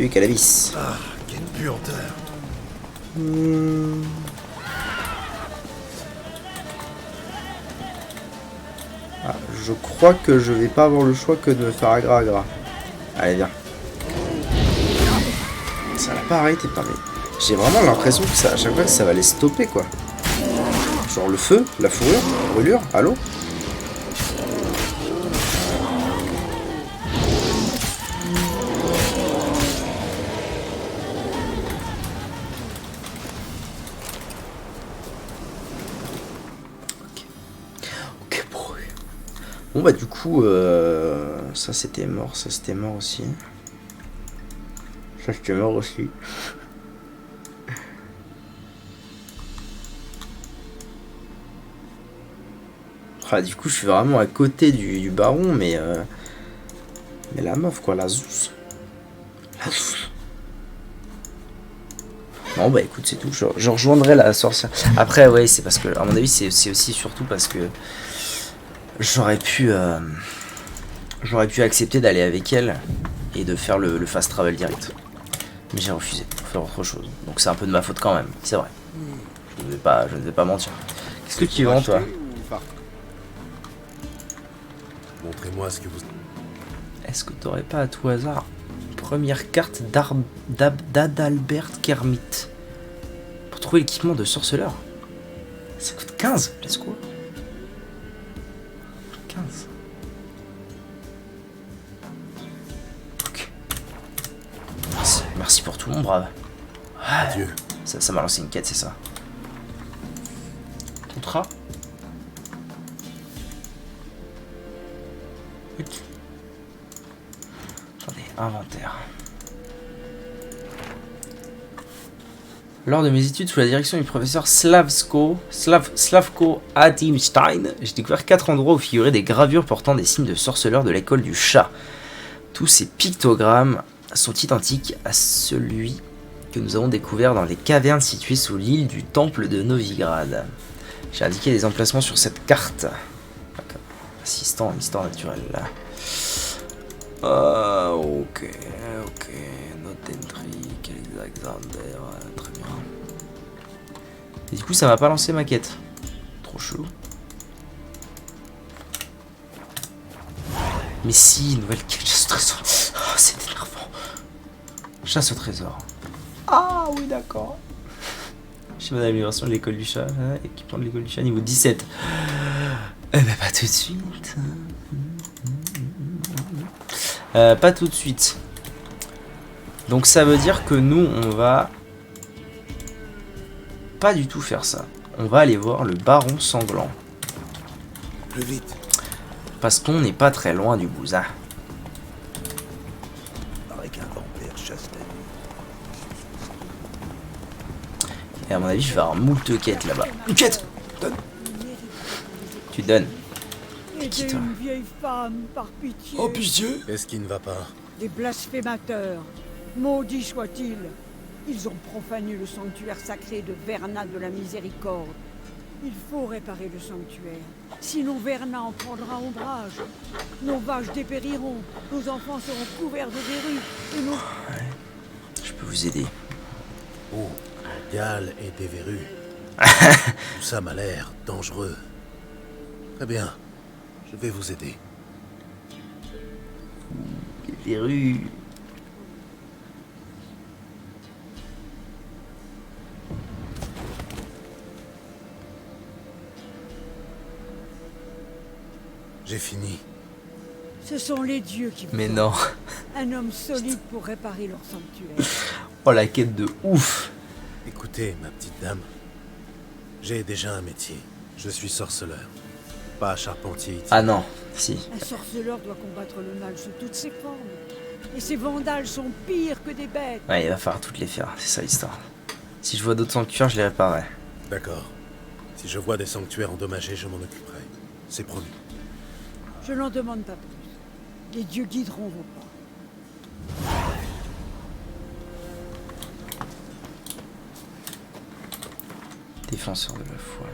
Cannabis. Ah, quelle puanteur. Ah, je crois que je vais pas avoir le choix que de me faire agra. Allez, viens. Ça n'a pas arrêté, putain, mais j'ai vraiment l'impression que ça, à chaque fois, ça va les stopper, quoi. Genre le feu, la fourrure, la brûlure, allô? Ok, bro. Bon, bah, du coup, ça c'était mort aussi. Ça c'était mort aussi. Ah, du coup, je suis vraiment à côté du baron, mais la meuf, quoi, la zouze. La zouze. Non, bah écoute, c'est tout. Je rejoindrai la sorcière. Après, ouais, c'est parce que, à mon avis, c'est aussi surtout parce que j'aurais pu accepter d'aller avec elle et de faire le fast travel direct. Mais j'ai refusé pour faire autre chose. Donc c'est un peu de ma faute quand même, c'est vrai. Je ne vais pas mentir. Qu'est-ce que tu vends, toi? Montrez-moi ce que vous... Est-ce que t'aurais pas à tout hasard première carte d'Adalbert Kermit pour trouver l'équipement de sorceleur? Ça coûte 15, let's go. 15. Ok. Merci pour tout, mon brave. Adieu. Ça m'a lancé une quête, c'est ça. Contrat. Attendez, inventaire. Lors de mes études sous la direction du professeur Slavko Adimstein, j'ai découvert 4 endroits où figuraient des gravures portant des signes de sorceleurs de l'école du chat. Tous ces pictogrammes sont identiques à celui que nous avons découvert dans les cavernes situées sous l'île du temple de Novigrad. J'ai indiqué des emplacements sur cette carte. Assistant en histoire naturelle là. Ok. Note entry, Alexander, très bien. Et du coup, ça m'a pas lancé ma quête. Trop chelou. Mais si, nouvelle quête, chasse au trésor. Oh, c'est énervant. Chasse au trésor. Ah oui, d'accord. Schéma d'amélioration de l'école du chat. Équipement de l'école du chat niveau 17. Eh ben, pas tout de suite. Pas tout de suite. Donc ça veut dire que nous, on va pas du tout faire ça. On va aller voir le baron sanglant. Plus vite. Parce qu'on n'est pas très loin du bousin. Avec un vampire chasse la nuit. Et à mon avis, je vais avoir moult quêtes là-bas. Une quête. Donne. Tu donnes. Aidez une vieille femme, par pitié. Oh pitié. Qu'est-ce qui ne va pas? Des blasphémateurs. Maudits soient-ils. Ils ont profané le sanctuaire sacré de Verna de la Miséricorde. Il faut réparer le sanctuaire. Sinon Verna en prendra ombrage. Nos vaches dépériront. Nos enfants seront couverts de verrues. Et nos... Ouais. Je peux vous aider. Oh, un gale et des verrues. Tout ça m'a l'air dangereux. Très bien. Je vais vous aider. Les verrues. J'ai fini. Ce sont les dieux qui vous Mais ont. non. Un homme solide pour réparer leur sanctuaire. Oh la quête de ouf. Écoutez, ma petite dame. J'ai déjà un métier. Je suis sorceleur. Pas charpentier itinérant. Ah non, si. Un sorceleur doit combattre le mal sous toutes ses formes. Et ces vandales sont pires que des bêtes. Ouais, il va falloir toutes les faire, c'est ça l'histoire. Si je vois d'autres sanctuaires, je les réparerai. D'accord. Si je vois des sanctuaires endommagés, je m'en occuperai. C'est promis. Je n'en demande pas plus. Les dieux guideront vos pas. Défenseur de la foi.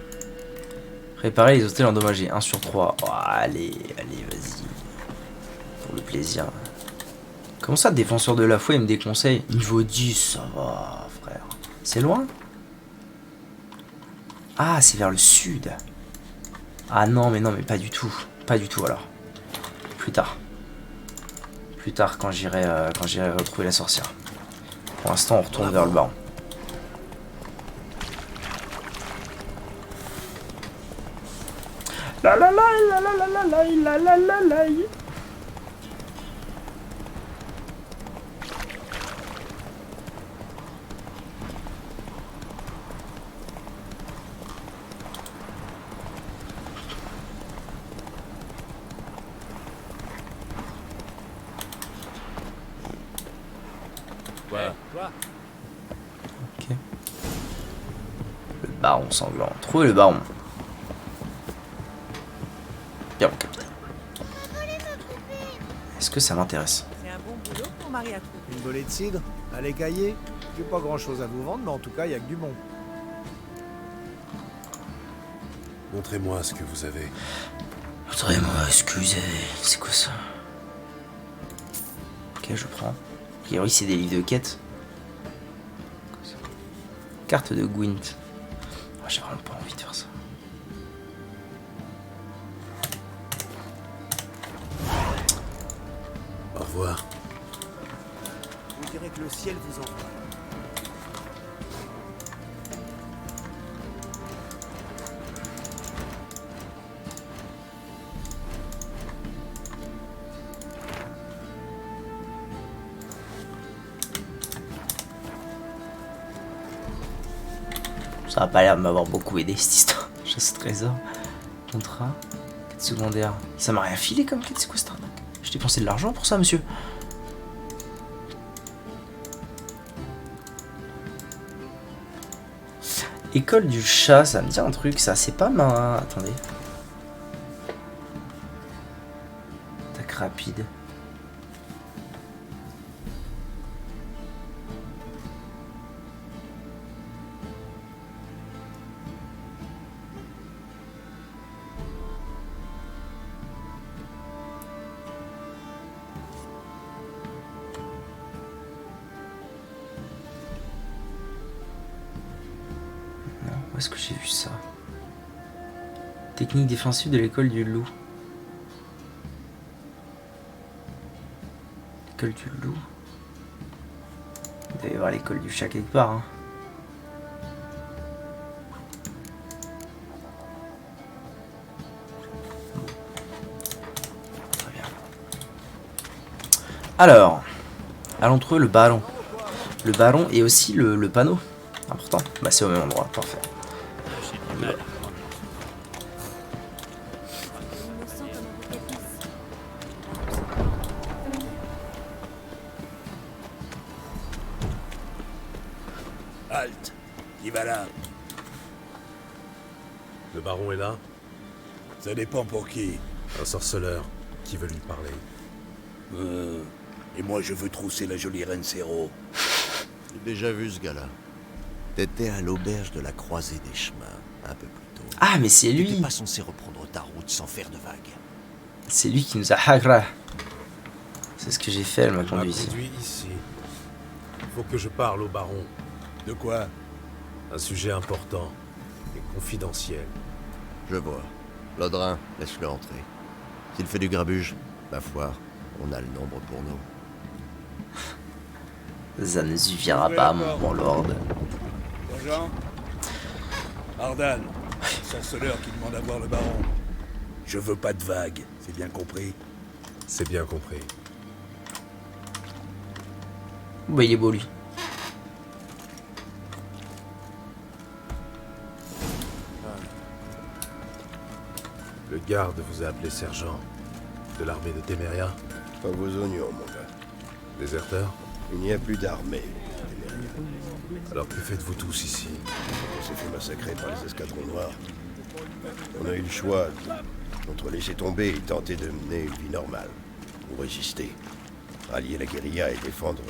Réparer les hôtels endommagés, 1 sur 3. Oh, allez, vas-y. Pour le plaisir. Comment ça, défenseur de la foi, il me déconseille? Niveau 10, ça va, frère. C'est loin? Ah, c'est vers le sud. Ah non, mais pas du tout. Pas du tout, alors. Plus tard. Plus tard, quand j'irai retrouver la sorcière. Pour l'instant, on retourne vers le baron. La la la la la la la la la la la. Ok. Le baron sanglant. Trouvez le baron. Bien, mon capitaine. Est-ce que ça m'intéresse? C'est un bon boulot pour Maria. Une bolée de cidre, un lait caillé. J'ai pas grand chose à vous vendre, mais en tout cas, il y a que du bon. Montrez-moi ce que vous avez. Montrez-moi ce que vous avez. C'est quoi ça? Ok, je prends. A priori, c'est des livres de quête. Carte de Gwent. Oh, j'ai vraiment pas envie de faire ça. Au revoir. Vous direz que le ciel vous envoie. Ça a pas l'air de m'avoir beaucoup aidé cette histoire. Chasse trésor. Contrat. Quête secondaire. Ça m'a rien filé comme quête, c'est quoi cette arnaque? Je dépensé de l'argent pour ça, monsieur. École du chat, ça me dit un truc, ça, c'est pas ma... Attendez. Attaque rapide. Où est-ce que j'ai vu ça? Technique défensive de l'école du loup. L'école du loup. Il doit y avoir l'école du chat quelque part. Hein. Très bien. Alors, allons trouver le ballon. Le ballon et aussi le panneau. Important. Bah c'est au même endroit, parfait. Halte. Qui va là? Le baron est là? Ça dépend pour qui. Un sorceleur qui veut lui parler. Et moi je veux trousser la jolie reine Cero. J'ai déjà vu ce gars-là. T'étais à l'auberge de la croisée des chemins, un peu plus tôt. Ah mais c'est lui. T'étais pas censé reprendre ta route sans faire de vagues. C'est lui qui nous a hagra. C'est ce que j'ai fait, elle m'a conduit ici. Ici. Il faut que je parle au baron. De quoi? Un sujet important et confidentiel. Je vois. Lodrin, laisse-le entrer. S'il fait du grabuge, ma foi, on a le nombre pour nous. Ça ne suffira pas, mon bon lord. Bonjour. Ardan, sorceleur qui demande à voir le baron. Je veux pas de vagues, c'est bien compris? C'est bien compris. Bah il est beau lui. Le garde vous a appelé sergent de l'armée de Téméria. Pas vos oignons, mon gars. Déserteur? Il n'y a plus d'armée. Alors que faites-vous tous ici? On s'est fait massacrer par les escadrons noirs. On a eu le choix entre laisser tomber et tenter de mener une vie normale. Ou résister. Rallier la guérilla et défendre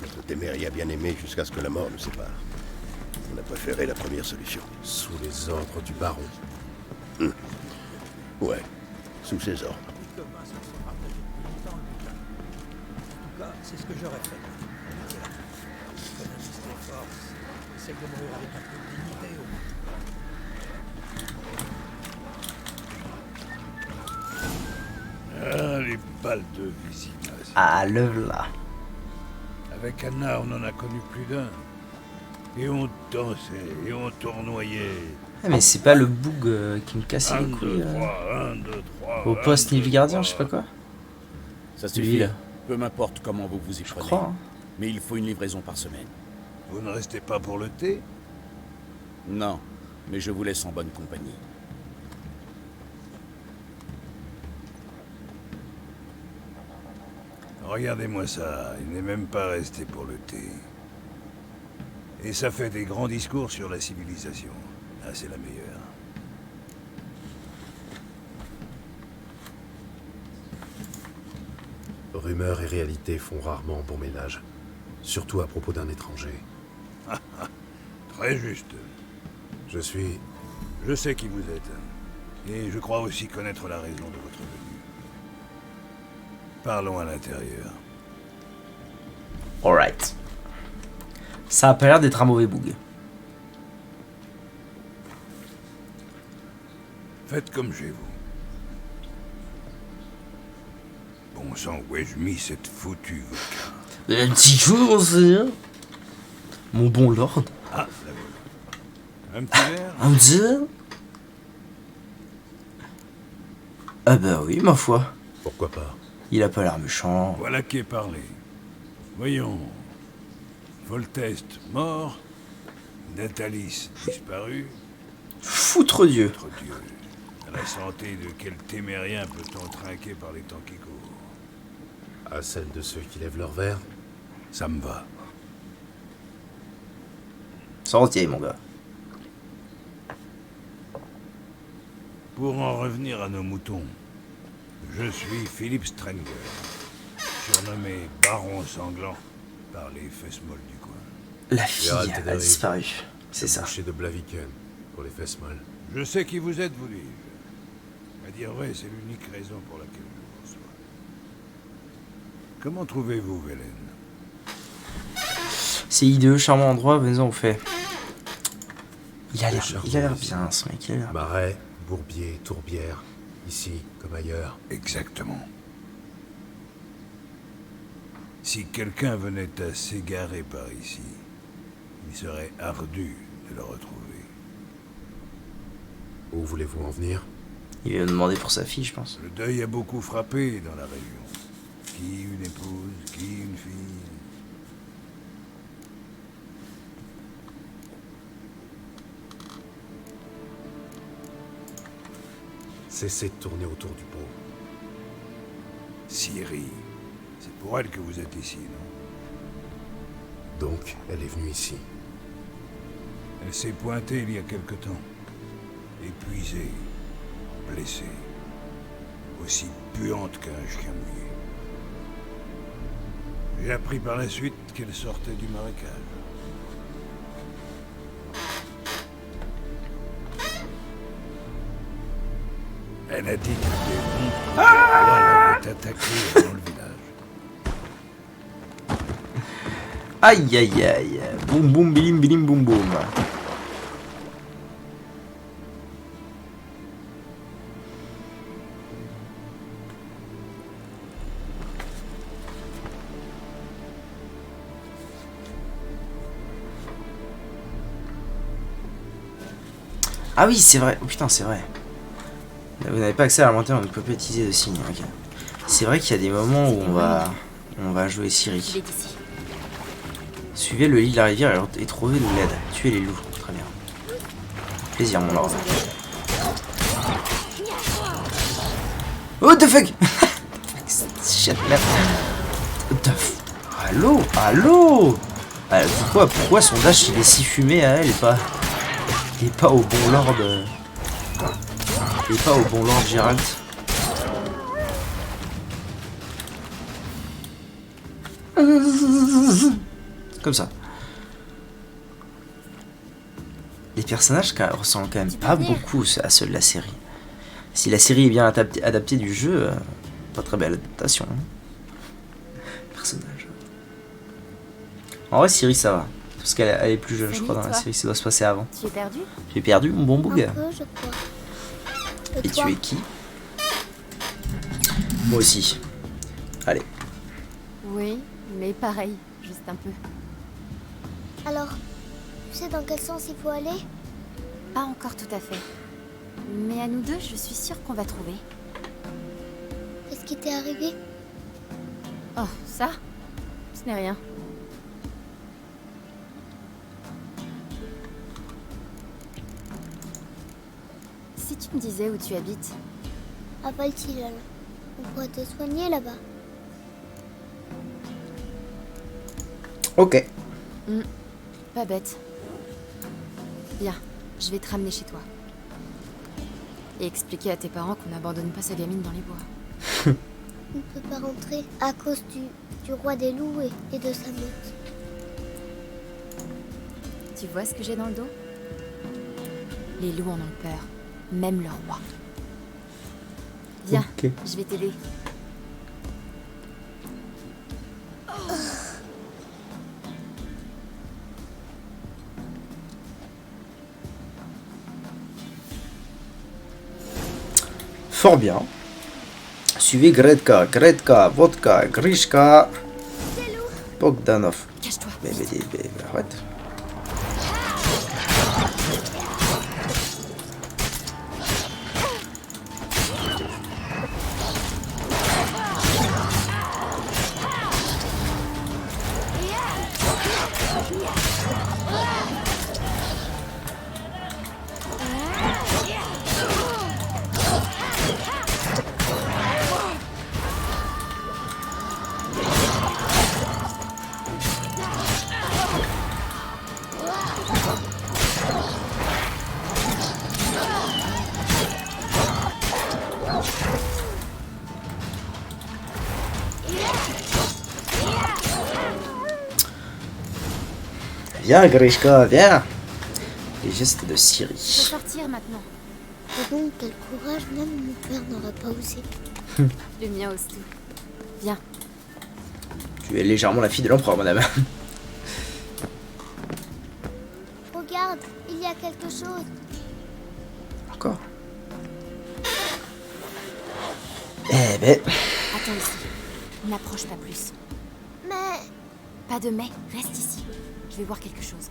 notre Téméria bien-aimé jusqu'à ce que la mort nous sépare. On a préféré la première solution. Sous les ordres du baron. Ouais, sous ses ordres. C'est ce que j'aurais fait. Économise tes forces. Essaye de mourir avec un peu de dignité au moins. Ah, les balles de Vizima. Ah, le là. Avec Anna, on en a connu plus d'un. Et on dansait, et on tournoyait. Ah, mais c'est pas le boug qui me cassait les couilles. 1, 2, 3, Au poste Nilfgaardien, je sais pas quoi. Ça Lui, suffit. là. Peu m'importe comment vous vous y Je prenez. crois. Hein. Mais il faut une livraison par semaine. Vous ne restez pas pour le thé? Non, mais je vous laisse en bonne compagnie. Regardez-moi ça, il n'est même pas resté pour le thé. Et ça fait des grands discours sur la civilisation. Ah, c'est la meilleure. Rumeurs et réalité font rarement bon ménage. Surtout à propos d'un étranger. Très juste. Je suis... Je sais qui vous êtes. Et je crois aussi connaître la raison de votre venue. Parlons à l'intérieur. Alright. Ça a pas l'air d'être un mauvais bug. Faites comme chez vous. Bon sang, où ai-je mis cette foutue vodka? Un petit chose, hein. Mon bon lord. Ah, la voilà. Un petit verre? Un petit verre? Ah bah oui, ma foi. Pourquoi pas? Il a pas l'air méchant. Voilà qui est parlé. Voyons. Voltest mort. Natalis disparu. Foutre Dieu. Foutre Dieu. À la santé de quel témérien peut-on trinquer par les temps qui courent? À celle de ceux qui lèvent leur verre? Ça me va. Sortez, mon gars. Pour en revenir à nos moutons, je suis Philippe Stranger, surnommé Baron Sanglant par les fesses molles du coin. La fille a disparu, c'est ça. Boucher de Blaviken, pour les fesses molles. Je sais qui vous êtes, vous dis-je. À dire vrai, c'est l'unique raison pour laquelle je vous reçois. Comment trouvez-vous Velen? C'est idéeux, charmant endroit, venez-en au fait. Il a l'air bien, ce mec. Il a l'air... Marais, bourbier, tourbière, ici comme ailleurs. Exactement. Si quelqu'un venait à s'égarer par ici, il serait ardu de le retrouver. Où voulez-vous en venir? Il va me demander pour sa fille, je pense. Le deuil a beaucoup frappé dans la région. Qui une épouse, qui une fille. Cessez de tourner autour du pot. Ciri, c'est pour elle que vous êtes ici, non? Donc, elle est venue ici. Elle s'est pointée il y a quelque temps. Épuisée, blessée. Aussi puante qu'un chien mouillé. J'ai appris par la suite qu'elle sortait du marécage. Elle a dit que des monts l'avaient attaquée dans le village. Aïe aïe aïe. Boum boum bilim bilim boum boum. Ah oui, c'est vrai. Oh putain, c'est vrai. Vous n'avez pas accès à l'inventaire, donc vous pouvez pas utiliser de signes. Okay. C'est vrai qu'il y a des moments où on va jouer Ciri. Suivez le lit de la rivière et trouvez de l'aide. Tuez les loups. Très bien. Plaisir, mon lord. What the fuck? Shit, merde. What the fuck? Allô? Allô? Pourquoi son dash il est si fumé à elle et pas au bon lord et pas au bon lord Geralt? Comme ça. Les personnages ressemblent quand même pas beaucoup à ceux de la série. Si la série est bien adaptée du jeu, pas très belle adaptation. Personnage. En vrai, Ciri ça va. Parce qu'elle est plus jeune, je crois, dans la série. Ça doit se passer avant. Tu es perdu? J'ai perdu mon bon bug. Un peu, je crois. Et tu es qui? Moi aussi. Allez. Oui, mais pareil, juste un peu. Alors, tu sais dans quel sens il faut aller? Pas encore tout à fait. Mais à nous deux, je suis sûre qu'on va trouver. Qu'est-ce qui t'est arrivé? Oh, ça? Ce n'est rien. Si tu me disais où tu habites? À Valtillal. On pourrait te soigner là-bas. Ok. Pas bête. Viens, je vais te ramener chez toi. Et expliquer à tes parents qu'on n'abandonne pas sa gamine dans les bois. on ne peut pas rentrer à cause du roi des loups et de sa meute. Tu vois ce que j'ai dans le dos? Les loups en ont peur, même leur roi. Viens, Ok. je vais t'aider. Fort bien. Suivez Gretka, Vodka, Grishka, Bogdanov. Cache-toi. Mais arrête. Viens, Grishka, viens. Les gestes de Je Ciri. peux sortir maintenant. Et donc, quel courage, même mon père n'aurait pas osé. Le mien ose tout. Viens. Tu es légèrement la fille de l'empereur, madame. Regarde, il y a quelque chose. Encore. Eh ben. Attends ici. N'approche pas plus. Mais... Pas de mais, reste ici. Je vais voir quelque chose.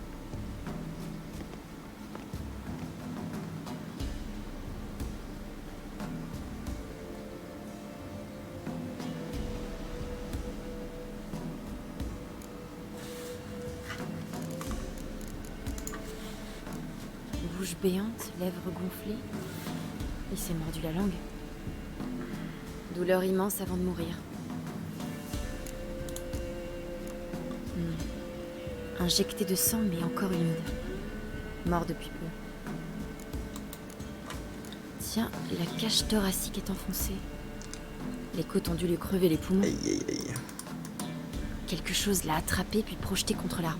Bouche béante, lèvres gonflées. Il s'est mordu la langue. Douleur immense avant de mourir. Injecté de sang, mais encore humide. Mort depuis peu. Tiens, la cage thoracique est enfoncée. Les côtes ont dû lui crever les poumons. Aïe, aïe, aïe. Quelque chose l'a attrapé puis projeté contre l'arbre.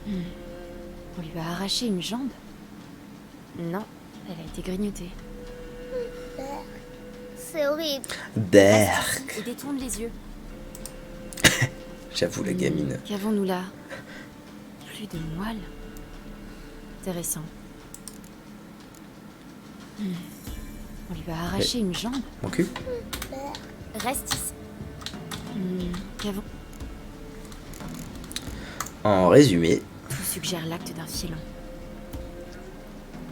On lui a arraché une jambe? Non, elle a été grignotée. C'est horrible. Berk. Et détourne les yeux. J'avoue, la gamine. Qu'avons-nous là? Plus de moelle. Intéressant. On lui a arraché une jambe. Mon cul. Reste ici. Qu'avons... En résumé. Tout suggère l'acte d'un félon.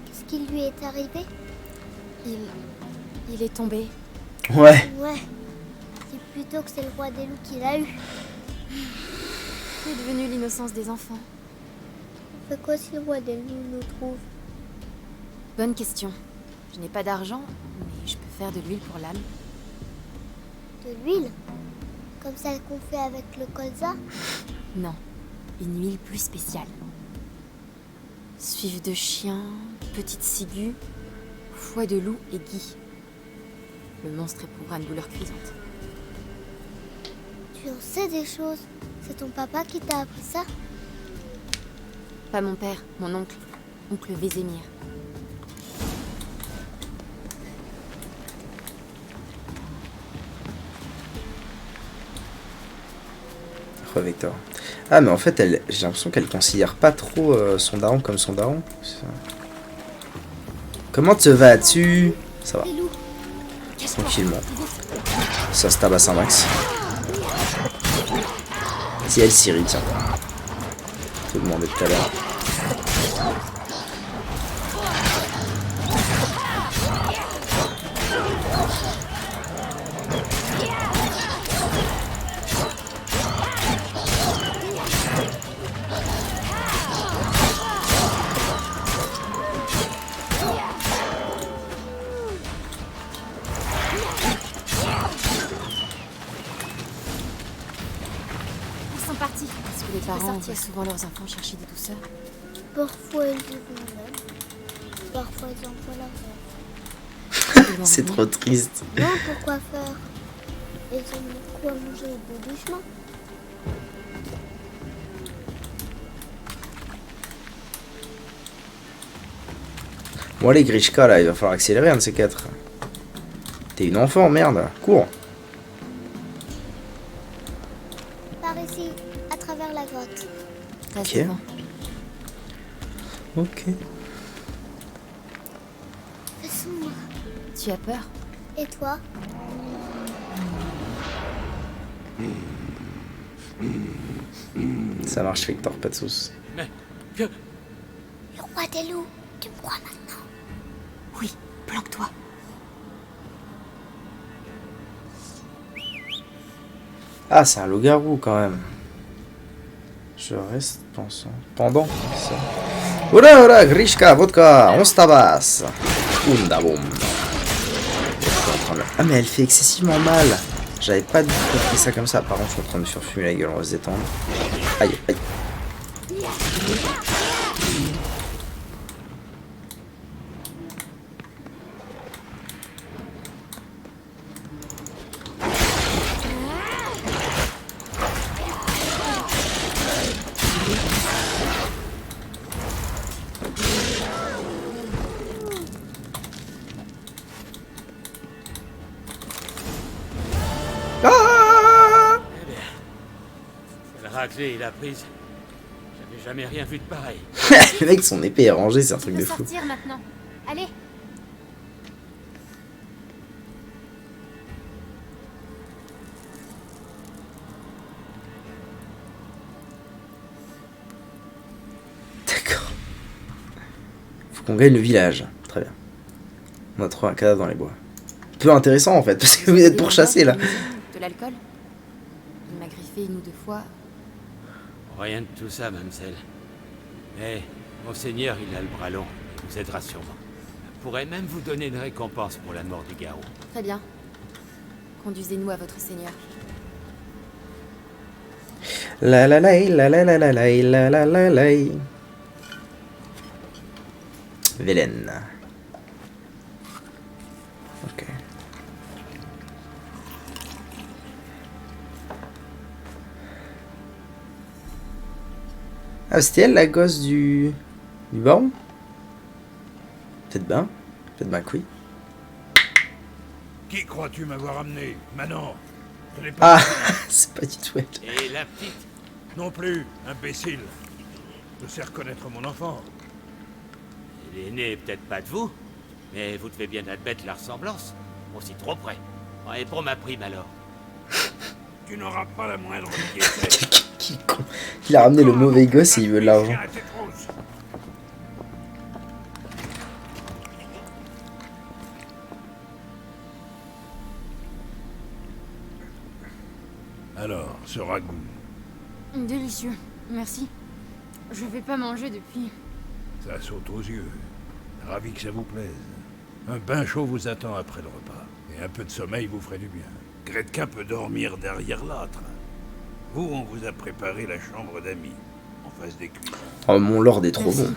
Qu'est-ce qui lui est arrivé? Il est tombé. Ouais. Ouais. Dis plutôt que c'est le roi des loups qui l'a eu. Qu'est devenue l'innocence des enfants? On fait quoi si le roi des loups nous trouve? Bonne question. Je n'ai pas d'argent, mais je peux faire de l'huile pour l'âme. De l'huile? Comme celle qu'on fait avec le colza? Non, une huile plus spéciale. Suive de chien, petite ciguë, foie de loup et gui. Le monstre éprouvera une douleur cuisante. Tu en sais des choses. C'est ton papa qui t'a appris ça? Pas mon père, mon oncle. Oncle Vézémir. Vector. Ah, mais en fait, j'ai l'impression qu'elle considère pas trop son daron comme son daron. Comment te vas-tu? Ça va. Tranquillement. Ça se tabasse un max. C'est elle, Ciri, tiens. Je te demandais tout à l'heure. Les parents envoient souvent leurs enfants chercher des douceurs. Parfois ils le font même. Parfois ils envoient leurs enfants. C'est trop triste. Non, pourquoi faire? Et j'ai quoi manger au bout du chemin. Bon allez Grishka là, il va falloir accélérer un de ces quatre. T'es une enfant, merde, cours. Par ici, à travers la grotte. Ok. Ok. C'est sombre. Tu as peur? Et toi? Ça marche Victor, pas de sauce. Le roi des loups, tu me crois maintenant? Oui, planque-toi. Ah, c'est un loup-garou quand même. Je reste pensant. Pendant ça. Oula, oula, Grishka, vodka, on se tabasse. Oundaboum. Ah, mais elle fait excessivement mal. J'avais pas du tout compris ça comme ça. Par contre, je suis en train de me faire fumer la gueule, on va se détendre. Aïe, aïe. Raclée et la prise. J'avais jamais rien vu de pareil. Le mec, son épée est rangée, c'est un truc de fou. Sortir maintenant. Allez. D'accord. Faut qu'on gagne le village. Très bien. On a trouvé un cadavre dans les bois. Peu intéressant en fait, parce que vous êtes pourchassés là. De l'alcool? Il m'a griffé une ou deux fois. Rien de tout ça, mademoiselle. Mais Monseigneur, il a le bras long. Il vous aidera sûrement. Il pourrait même vous donner une récompense pour la mort du garrot. Très bien. Conduisez-nous à votre seigneur. La la la la la la la la la la la la. Vélène. Ok. Ah, c'était elle la gosse du baron? Peut-être bien. Peut-être bien que oui. Qui crois-tu m'avoir amené? Manon. Je l'ai pas. Ah, c'est pas du tout elle. Et la petite? Non plus, imbécile. Je sais reconnaître mon enfant. Il est né peut-être pas de vous, mais vous devez bien admettre la ressemblance. Aussi trop près. Et pour ma prime alors? Tu n'auras pas la moindre piécette. Qui con. Il a ramené le mauvais gosse et il veut de l'argent. Alors, ce ragoût. Délicieux. Merci. Je vais pas manger depuis. Ça saute aux yeux. Ravi que ça vous plaise. Un bain chaud vous attend après le repas. Et un peu de sommeil vous ferait du bien. Gretkin peut dormir derrière l'âtre. Vous, on vous a préparé la chambre d'amis, en face des cuisines. Oh, mon lord est trop bon.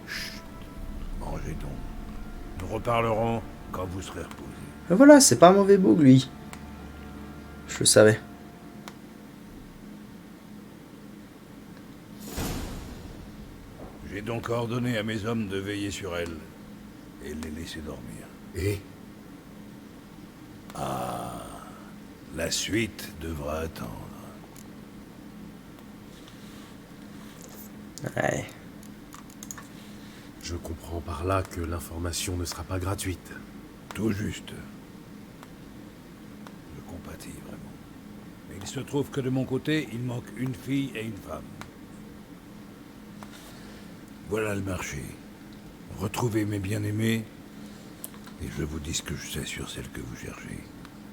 Chut. Mangez donc. Nous reparlerons quand vous serez reposés. Et voilà, c'est pas un mauvais boug lui. Je le savais. J'ai donc ordonné à mes hommes de veiller sur elle et les laisser dormir. Et Ah, la suite devra attendre. Ouais. je comprends par là que l'information ne sera pas gratuite. Tout juste. Je compatis vraiment. Mais il se trouve que de mon côté, il manque une fille et une femme. Voilà le marché. Retrouvez mes bien-aimés, et je vous dis ce que je sais sur celle que vous cherchez,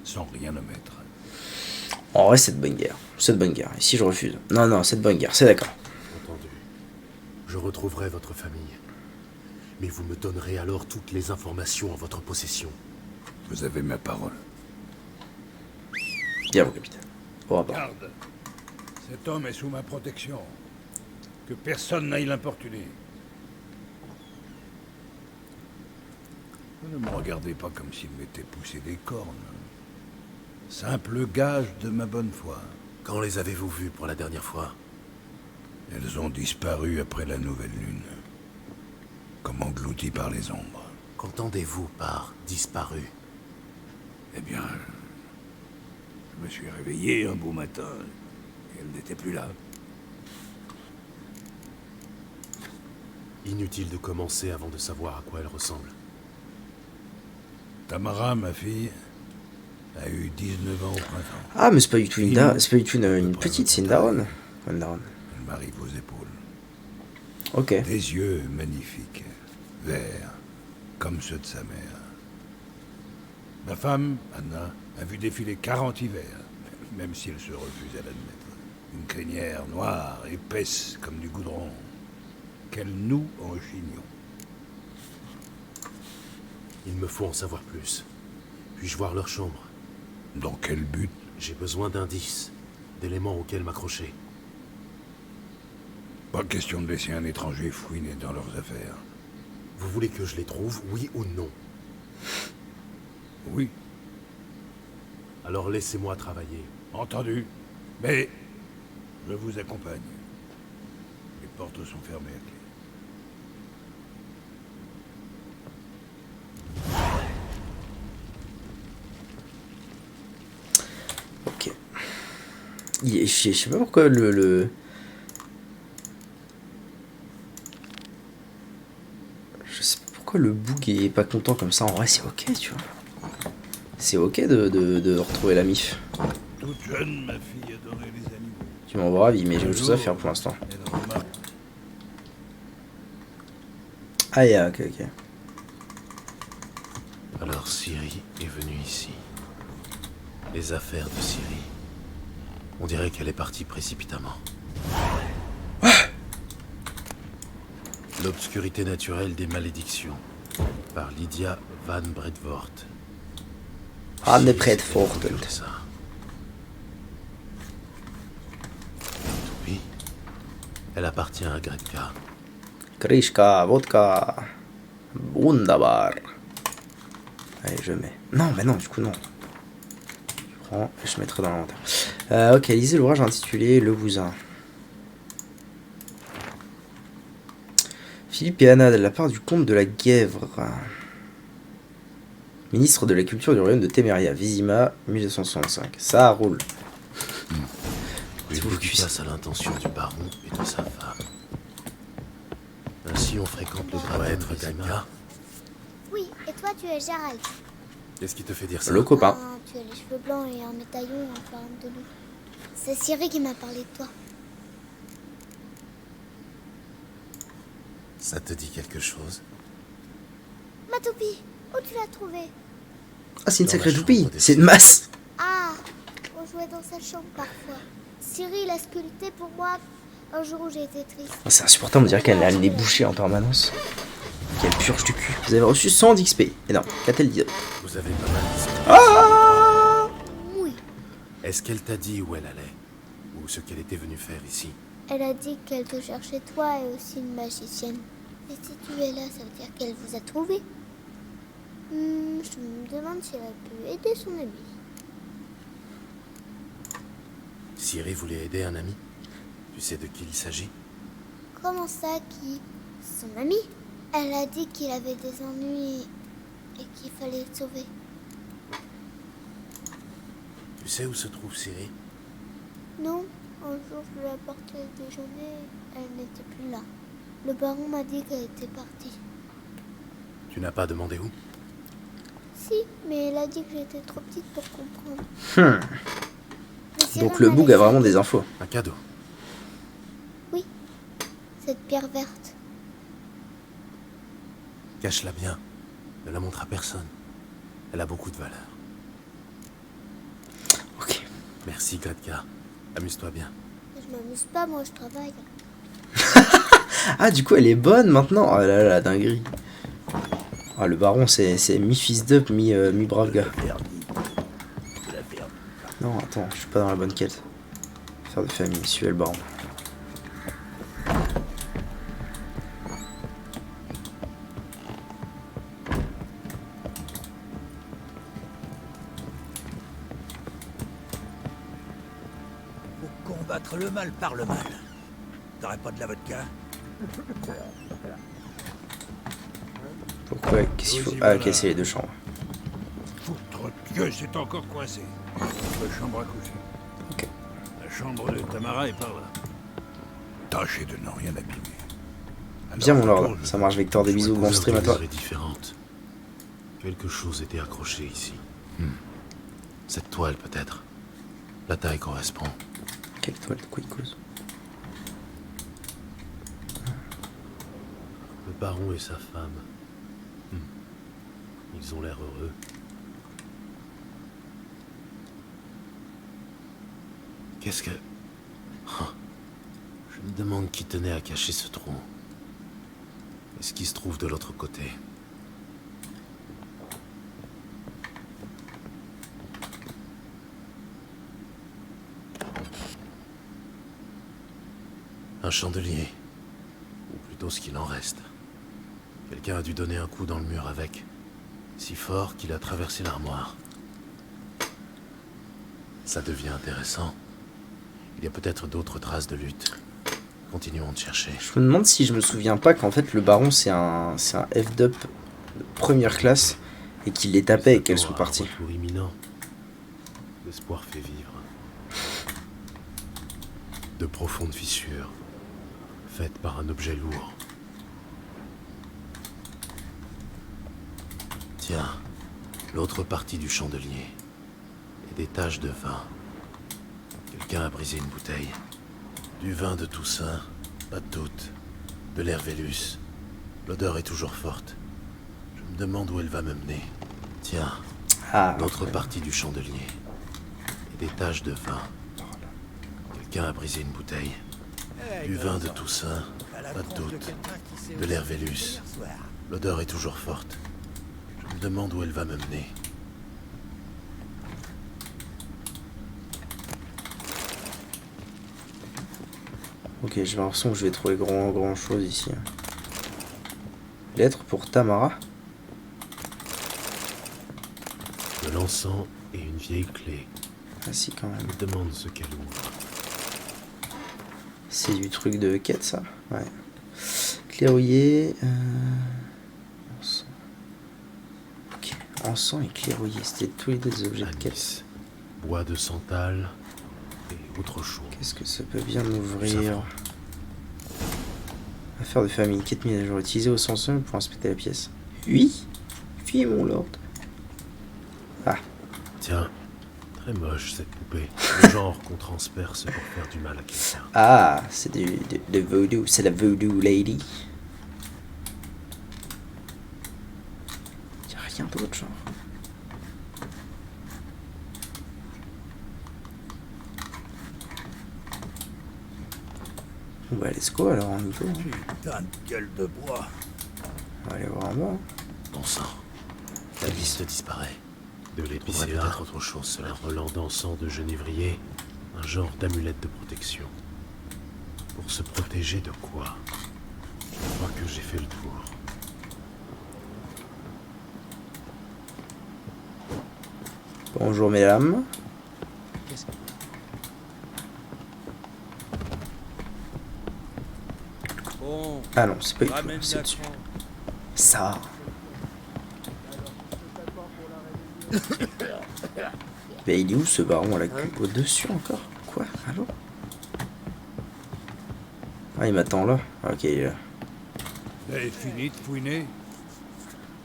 sans rien omettre. En vrai, c'est de bonne guerre. C'est de bonne guerre. Ici, je refuse. Non, non, c'est de bonne guerre. C'est d'accord. Entendu. Je retrouverai votre famille. Mais vous me donnerez alors toutes les informations en votre possession. Vous avez ma parole. Bien, mon capitaine. Au revoir. Garde. Cet homme est sous ma protection. Que personne n'aille l'importuner. Vous ne me regardez pas comme s'il m'était poussé des cornes. Simple gage de ma bonne foi. Quand les avez-vous vus pour la dernière fois? Elles ont disparu après la nouvelle lune. Comme englouties par les ombres. Qu'entendez-vous par disparu? Eh bien, je me suis réveillé un beau matin et elle n'était plus là. Inutile de commencer avant de savoir à quoi elle ressemble. Tamara, ma fille, a eu 19 ans au printemps. Ah, mais c'est pas du tout une petite, c'est une daronne. Une daronne. Elle m'arrive aux épaules. Ok. Des yeux magnifiques, verts, comme ceux de sa mère. Ma femme, Anna, a vu défiler 40 hivers, même si elle se refuse à l'admettre. Une crinière noire, épaisse comme du goudron, qu'elle noue en chignon. Il me faut en savoir plus. Puis-je voir leur chambre? Dans quel but? J'ai besoin d'indices, d'éléments auxquels m'accrocher. Pas question de laisser un étranger fouiner dans leurs affaires. Vous voulez que je les trouve, oui ou non? Oui. Alors laissez-moi travailler. Entendu. Mais je vous accompagne. Les portes sont fermées à clé. Ok. Je sais pas pourquoi le... Je sais pas pourquoi le boug est pas content comme ça. En vrai, c'est ok, tu vois. C'est ok de retrouver la mif. Toute jeune, ma fille adorait les animaux. Tu m'en ravis, mais j'ai autre chose à faire pour l'instant. Ah, yeah, ok, ok. Alors Ciri est venue ici. Les affaires de Ciri. On dirait qu'elle est partie précipitamment. L'obscurité naturelle des malédictions. Par Lydia van Bredvoort. Van Bredvoort. Oui. Elle appartient à Gretka. Krishka, vodka. Wunderbar. Allez, je mets. Non, bah non, du coup, non. Je prends et je mettrai dans l'inventaire. Ok, lisez l'ouvrage intitulé Le Bousin. Philippe et Anna, de la part du comte de la Guèvre. Ministre de la culture du royaume de Téméria, Vizima, 1965. Ça roule. Il faut qu'il passe à l'intention du baron et de sa femme. Ainsi on fréquente le gratin de Vizima. Oui, et toi tu es Gérald. Qu'est-ce qui te fait dire ça? Le copain. Ah, tu as les cheveux blancs et un médaillon en forme de loup. C'est Ciri qui m'a parlé de toi. Ça te dit quelque chose? Ma toupie, où tu l'as trouvée? Ah, c'est une sacrée toupie. C'est une masse. Ah, on jouait dans sa chambre parfois. Ciri l'a sculptée pour moi un jour où j'ai été triste. Ah, c'est insupportable, on dirait qu'elle a le nez bouché en permanence. Quelle purge du cul. Vous avez reçu 100 d'XP. Et non, qu'a-t-elle dit? Vous avez pas mal d'XP. Ah! Oui. Est-ce qu'elle t'a dit où elle allait? Ou ce qu'elle était venue faire ici? Elle a dit qu'elle te cherchait toi et aussi une magicienne. Et si tu es là, ça veut dire qu'elle vous a trouvé. Je me demande si elle a pu aider son ami. Ciri voulait aider un ami? Tu sais de qui il s'agit? Comment ça, qui? Son ami? Elle a dit qu'il avait des ennuis et qu'il fallait le sauver. Tu sais où se trouve Ciri? Non, un jour je lui ai apporté le déjeuner, elle n'était plus là. Le baron m'a dit qu'elle était partie. Tu n'as pas demandé où? Si, mais elle a dit que j'étais trop petite pour comprendre. Donc le boug a vraiment des infos. Un cadeau. Oui, cette pierre verte. Cache-la bien. Ne la montre à personne. Elle a beaucoup de valeur. Ok. Merci Gretka. Amuse-toi bien. Je m'amuse pas, moi je travaille. Ah, du coup, elle est bonne maintenant. Oh là là, la dinguerie. Ah, le baron, c'est mi-fils d'up, mi-brave gars. Non, attends, je suis pas dans la bonne quête. Affaire de famille, suivez le baron. Combattre le mal par le mal. T'aurais pas de la vodka? Pourquoi? Qu'est-ce qu'il faut? Ah, casser les deux chambres. Foutre Dieu, c'est encore coincé. La chambre à coucher. Ok. La chambre de Tamara est par là. Tâchez de n'en rien abîmer. Bien mon lord, ça marche Victor, des bisous, bon stream à toi. Est différente. Quelque chose était accroché ici. Cette toile peut-être. La taille correspond. Quelle toile? De quoi il cause? Le baron et sa femme. Ils ont l'air heureux. Qu'est-ce que... Je me demande qui tenait à cacher ce trou. Et ce qui se trouve de l'autre côté. Un chandelier. Ou plutôt ce qu'il en reste. Quelqu'un a dû donner un coup dans le mur avec. Si fort qu'il a traversé l'armoire. Ça devient intéressant. Il y a peut-être d'autres traces de lutte. Continuons de chercher. Je me demande si je me souviens pas qu'en fait le baron c'est un F-Dup de première classe et qu'il les tapait et qu'elles sont parties. Retour imminent. L'espoir fait vivre. De profondes fissures, faites par un objet lourd. Tiens, l'autre partie du chandelier. Et des taches de vin. Quelqu'un a brisé une bouteille. Du vin de Toussaint, pas de doute. De l'Hervélus. L'odeur est toujours forte. Je me demande où elle va me mener. Tiens, l'autre partie du chandelier. Et des taches de vin. Quelqu'un a brisé une bouteille. Du vin de Toussaint, pas de doute. De l'Hervélus. L'odeur est toujours forte. Je me demande où elle va me mener. Ok, j'ai l'impression que je vais trouver grand chose ici. Lettre pour Tamara. De l'encens et une vieille clé. Ah si, quand même. Je me demande ce qu'elle ouvre. C'est du truc de quête, ça. Ouais. Clairouiller. Encens. Ok. Encens et clairouiller. C'était tous les deux objets de quête. Bois de santal et autre chose. Qu'est-ce que ça peut bien ouvrir? Affaire de famille. Quête mise à jour. Utilisée au sens seul pour inspecter la pièce. Oui. Oui, mon lord. Ah. Tiens. Très moche cette poupée. Le genre qu'on transperce pour faire du mal à quelqu'un. Ah, c'est de voodoo. C'est la voodoo lady. Y'a rien d'autre, genre. Bon bah let's go alors, on y va. Putain de gueule de bois. On va aller voir en bas. Bon sang. La liste disparaît. De l'épicerie, peut-être autre chose, cela. Un relent d'encens de genévrier, un genre d'amulette de protection. Pour se protéger de quoi? Je crois que j'ai fait le tour. Bonjour mesdames. Ah non, c'est pas du tout, c'est dessus. Ça. Mais il est où ce baron à la queue? Au-dessus encore? Quoi? Allô? Ah, il m'attend là. Ok, il est là. Vous avez fini de fouiner?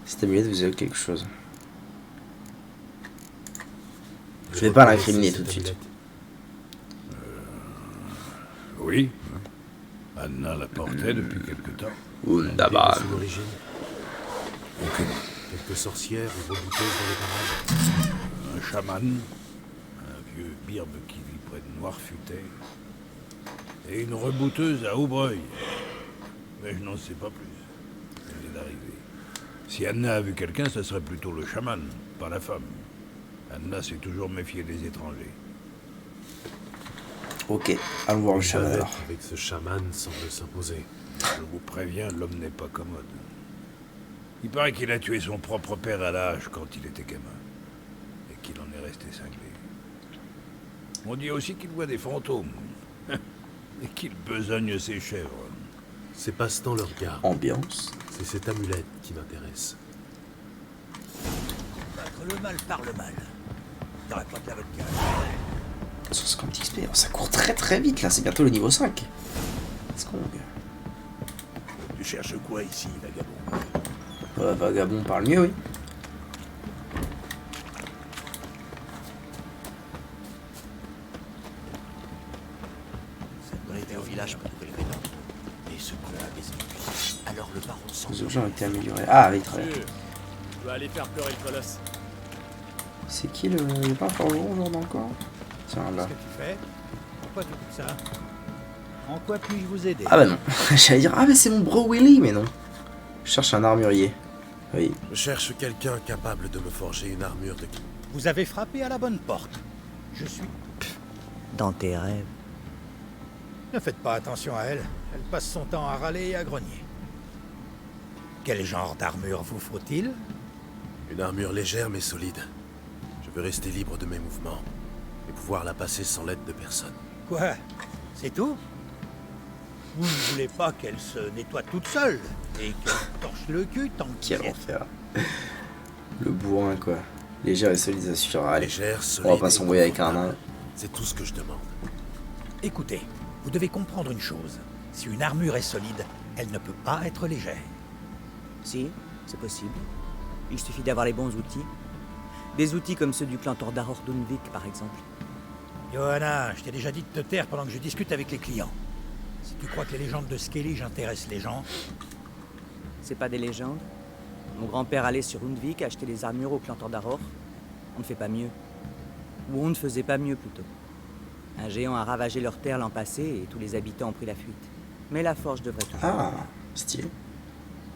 Cette amulette vous évoque quelque chose. Je vais pas l'incriminer tout de suite. Oui. Anna la portait depuis quelque temps. Wunderbar. Aucune. Quelques sorcières ou rebouteuses dans les parages. Un chaman, un vieux birbe qui vit près de Noirfutet, et une rebouteuse à Aubreuil. Mais je n'en sais pas plus. Elle vient d'arriver. Si Anna a vu quelqu'un, ce serait plutôt le chaman, pas la femme. Anna s'est toujours méfiée des étrangers. Ok, allons voir le chaman alors. Avec ce chaman semble s'imposer. Je vous préviens, l'homme n'est pas commode. Il paraît qu'il a tué son propre père à l'âge quand il était gamin. Et qu'il en est resté cinglé. On dit aussi qu'il voit des fantômes. Et qu'il besogne ses chèvres. C'est passe-temps le regard. Ambiance. C'est cette amulette qui m'intéresse. Battre le mal par le mal. T'aurais pas de la vodka. 50 XP, ça court très très vite là, c'est bientôt le niveau 5. Let's go. Tu cherches quoi ici, vagabond? Vagabond parle mieux, oui. On était au village pour trouver le vénin. Et ce con a des épuisés. Alors le baron s'en... Les objets ont été améliorés. Ah oui, très bien. Tu vas aller faire pleurer le colosse. C'est qui le... Il n'y a pas un forgeron aujourd'hui encore? Tiens, là. Qu'est-ce que tu fais? Pourquoi tu fais ça? En quoi puis-je vous aider? Ah bah non. J'allais dire, ah mais c'est mon bro Willy, mais non. Je cherche un armurier. Oui. Je cherche quelqu'un capable de me forger une armure de... Vous avez frappé à la bonne porte. Je suis... dans tes rêves. Ne faites pas attention à elle. Elle passe son temps à râler et à grogner. Quel genre d'armure vous faut-il? Une armure légère mais solide. Je veux rester libre de mes mouvements. Et pouvoir la passer sans l'aide de personne. Quoi? C'est tout? Vous ne voulez pas qu'elle se nettoie toute seule et qu'elle torche le cul tant qu'il Quel enfer. Le bourrin, quoi. Légère et solide, ça suffira. Allez, légère, on va pas s'embrouiller avec un nain. C'est tout ce que je demande. Écoutez, vous devez comprendre une chose. Si une armure est solide, elle ne peut pas être légère. Si, c'est possible. Il suffit d'avoir les bons outils. Des outils comme ceux du clan Tordahor d'Unvik, par exemple. Johanna, je t'ai déjà dit de te taire pendant que je discute avec les clients. Si tu crois que les légendes de Skellige intéressent les gens... C'est pas des légendes. Mon grand-père allait sur Undvik acheter des armures au clan Tordahor. On ne fait pas mieux. Ou on ne faisait pas mieux, plutôt. Un géant a ravagé leur terre l'an passé et tous les habitants ont pris la fuite. Mais la forge devrait toujours... Ah, stylé.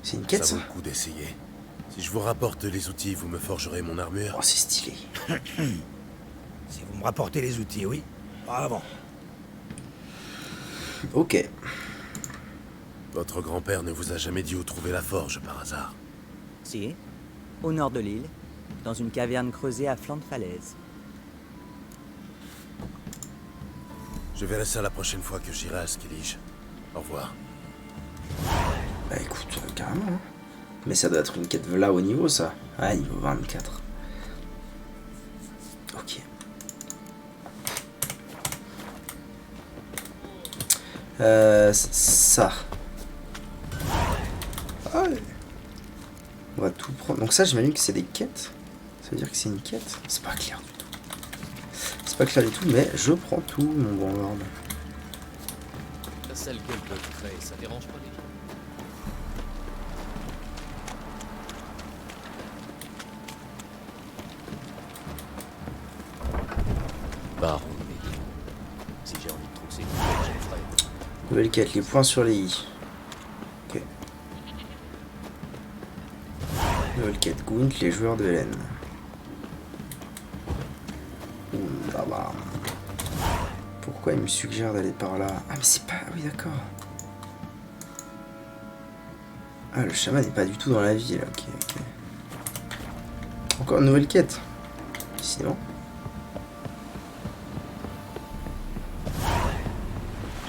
C'est une quête, ça vaut le coup d'essayer. Si je vous rapporte les outils, vous me forgerez mon armure. Oh, c'est stylé. Si vous me rapportez les outils, oui. Bravo. Ok. Votre grand-père ne vous a jamais dit où trouver la forge, par hasard? Si, au nord de l'île, dans une caverne creusée à flanc de falaise. Je verrai ça la prochaine fois que j'irai à Skellige. Au revoir. Bah écoute, carrément. Hein. Mais ça doit être une quête là au niveau, ça. Ah, niveau 24. Ok. Ça. Ah ouais. On va tout prendre. Donc ça, j'imagine que c'est des quêtes. Ça veut dire que c'est une quête. C'est pas clair du tout. C'est pas clair du tout, mais je prends tout, mon bon lord. La sale gueule de Grey, ça dérange pas les gens. Baron, si j'ai envie de trousser une quête, je le ferai. Nouvelle quête, les points sur les i. Ok. Nouvelle quête, Gwent, les joueurs de Hélène. Là-bas. Pourquoi il me suggère d'aller par là? Ah mais c'est pas... Ah oui d'accord. Ah le chaman n'est pas du tout dans la ville. Ok, ok. Encore une nouvelle quête. Décidément.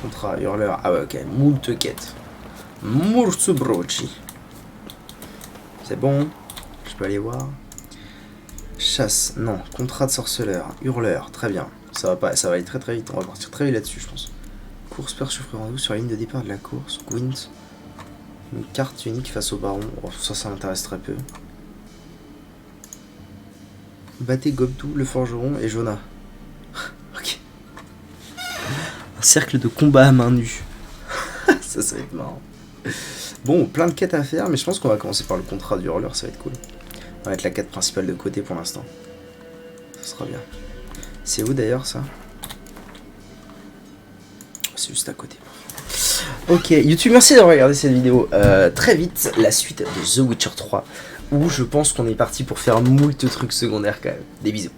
Contrat, hurleur. Ah ouais ok. Moult quête. Moult brochi. C'est bon. Je peux aller voir. Chasse, non. Contrat de sorceleur. Hurleur, très bien. Ça va pas, ça va aller très très vite. On va partir très vite là-dessus, je pense. Course perche rendez-vous sur la ligne de départ de la course. Gwent. Une carte unique face au baron. Oh, ça m'intéresse très peu. Battez Gobdou, le forgeron et Jonah. Ok. Un cercle de combat à main nue. Ça va être marrant. Bon, plein de quêtes à faire, mais je pense qu'on va commencer par le contrat du hurleur, ça va être cool. On va mettre la quête principale de côté pour l'instant. Ça sera bien. C'est où d'ailleurs ça? C'est juste à côté. Ok, YouTube, merci d'avoir regardé cette vidéo. Très vite, la suite de The Witcher 3, où je pense qu'on est parti pour faire moult trucs secondaires quand même. Des bisous.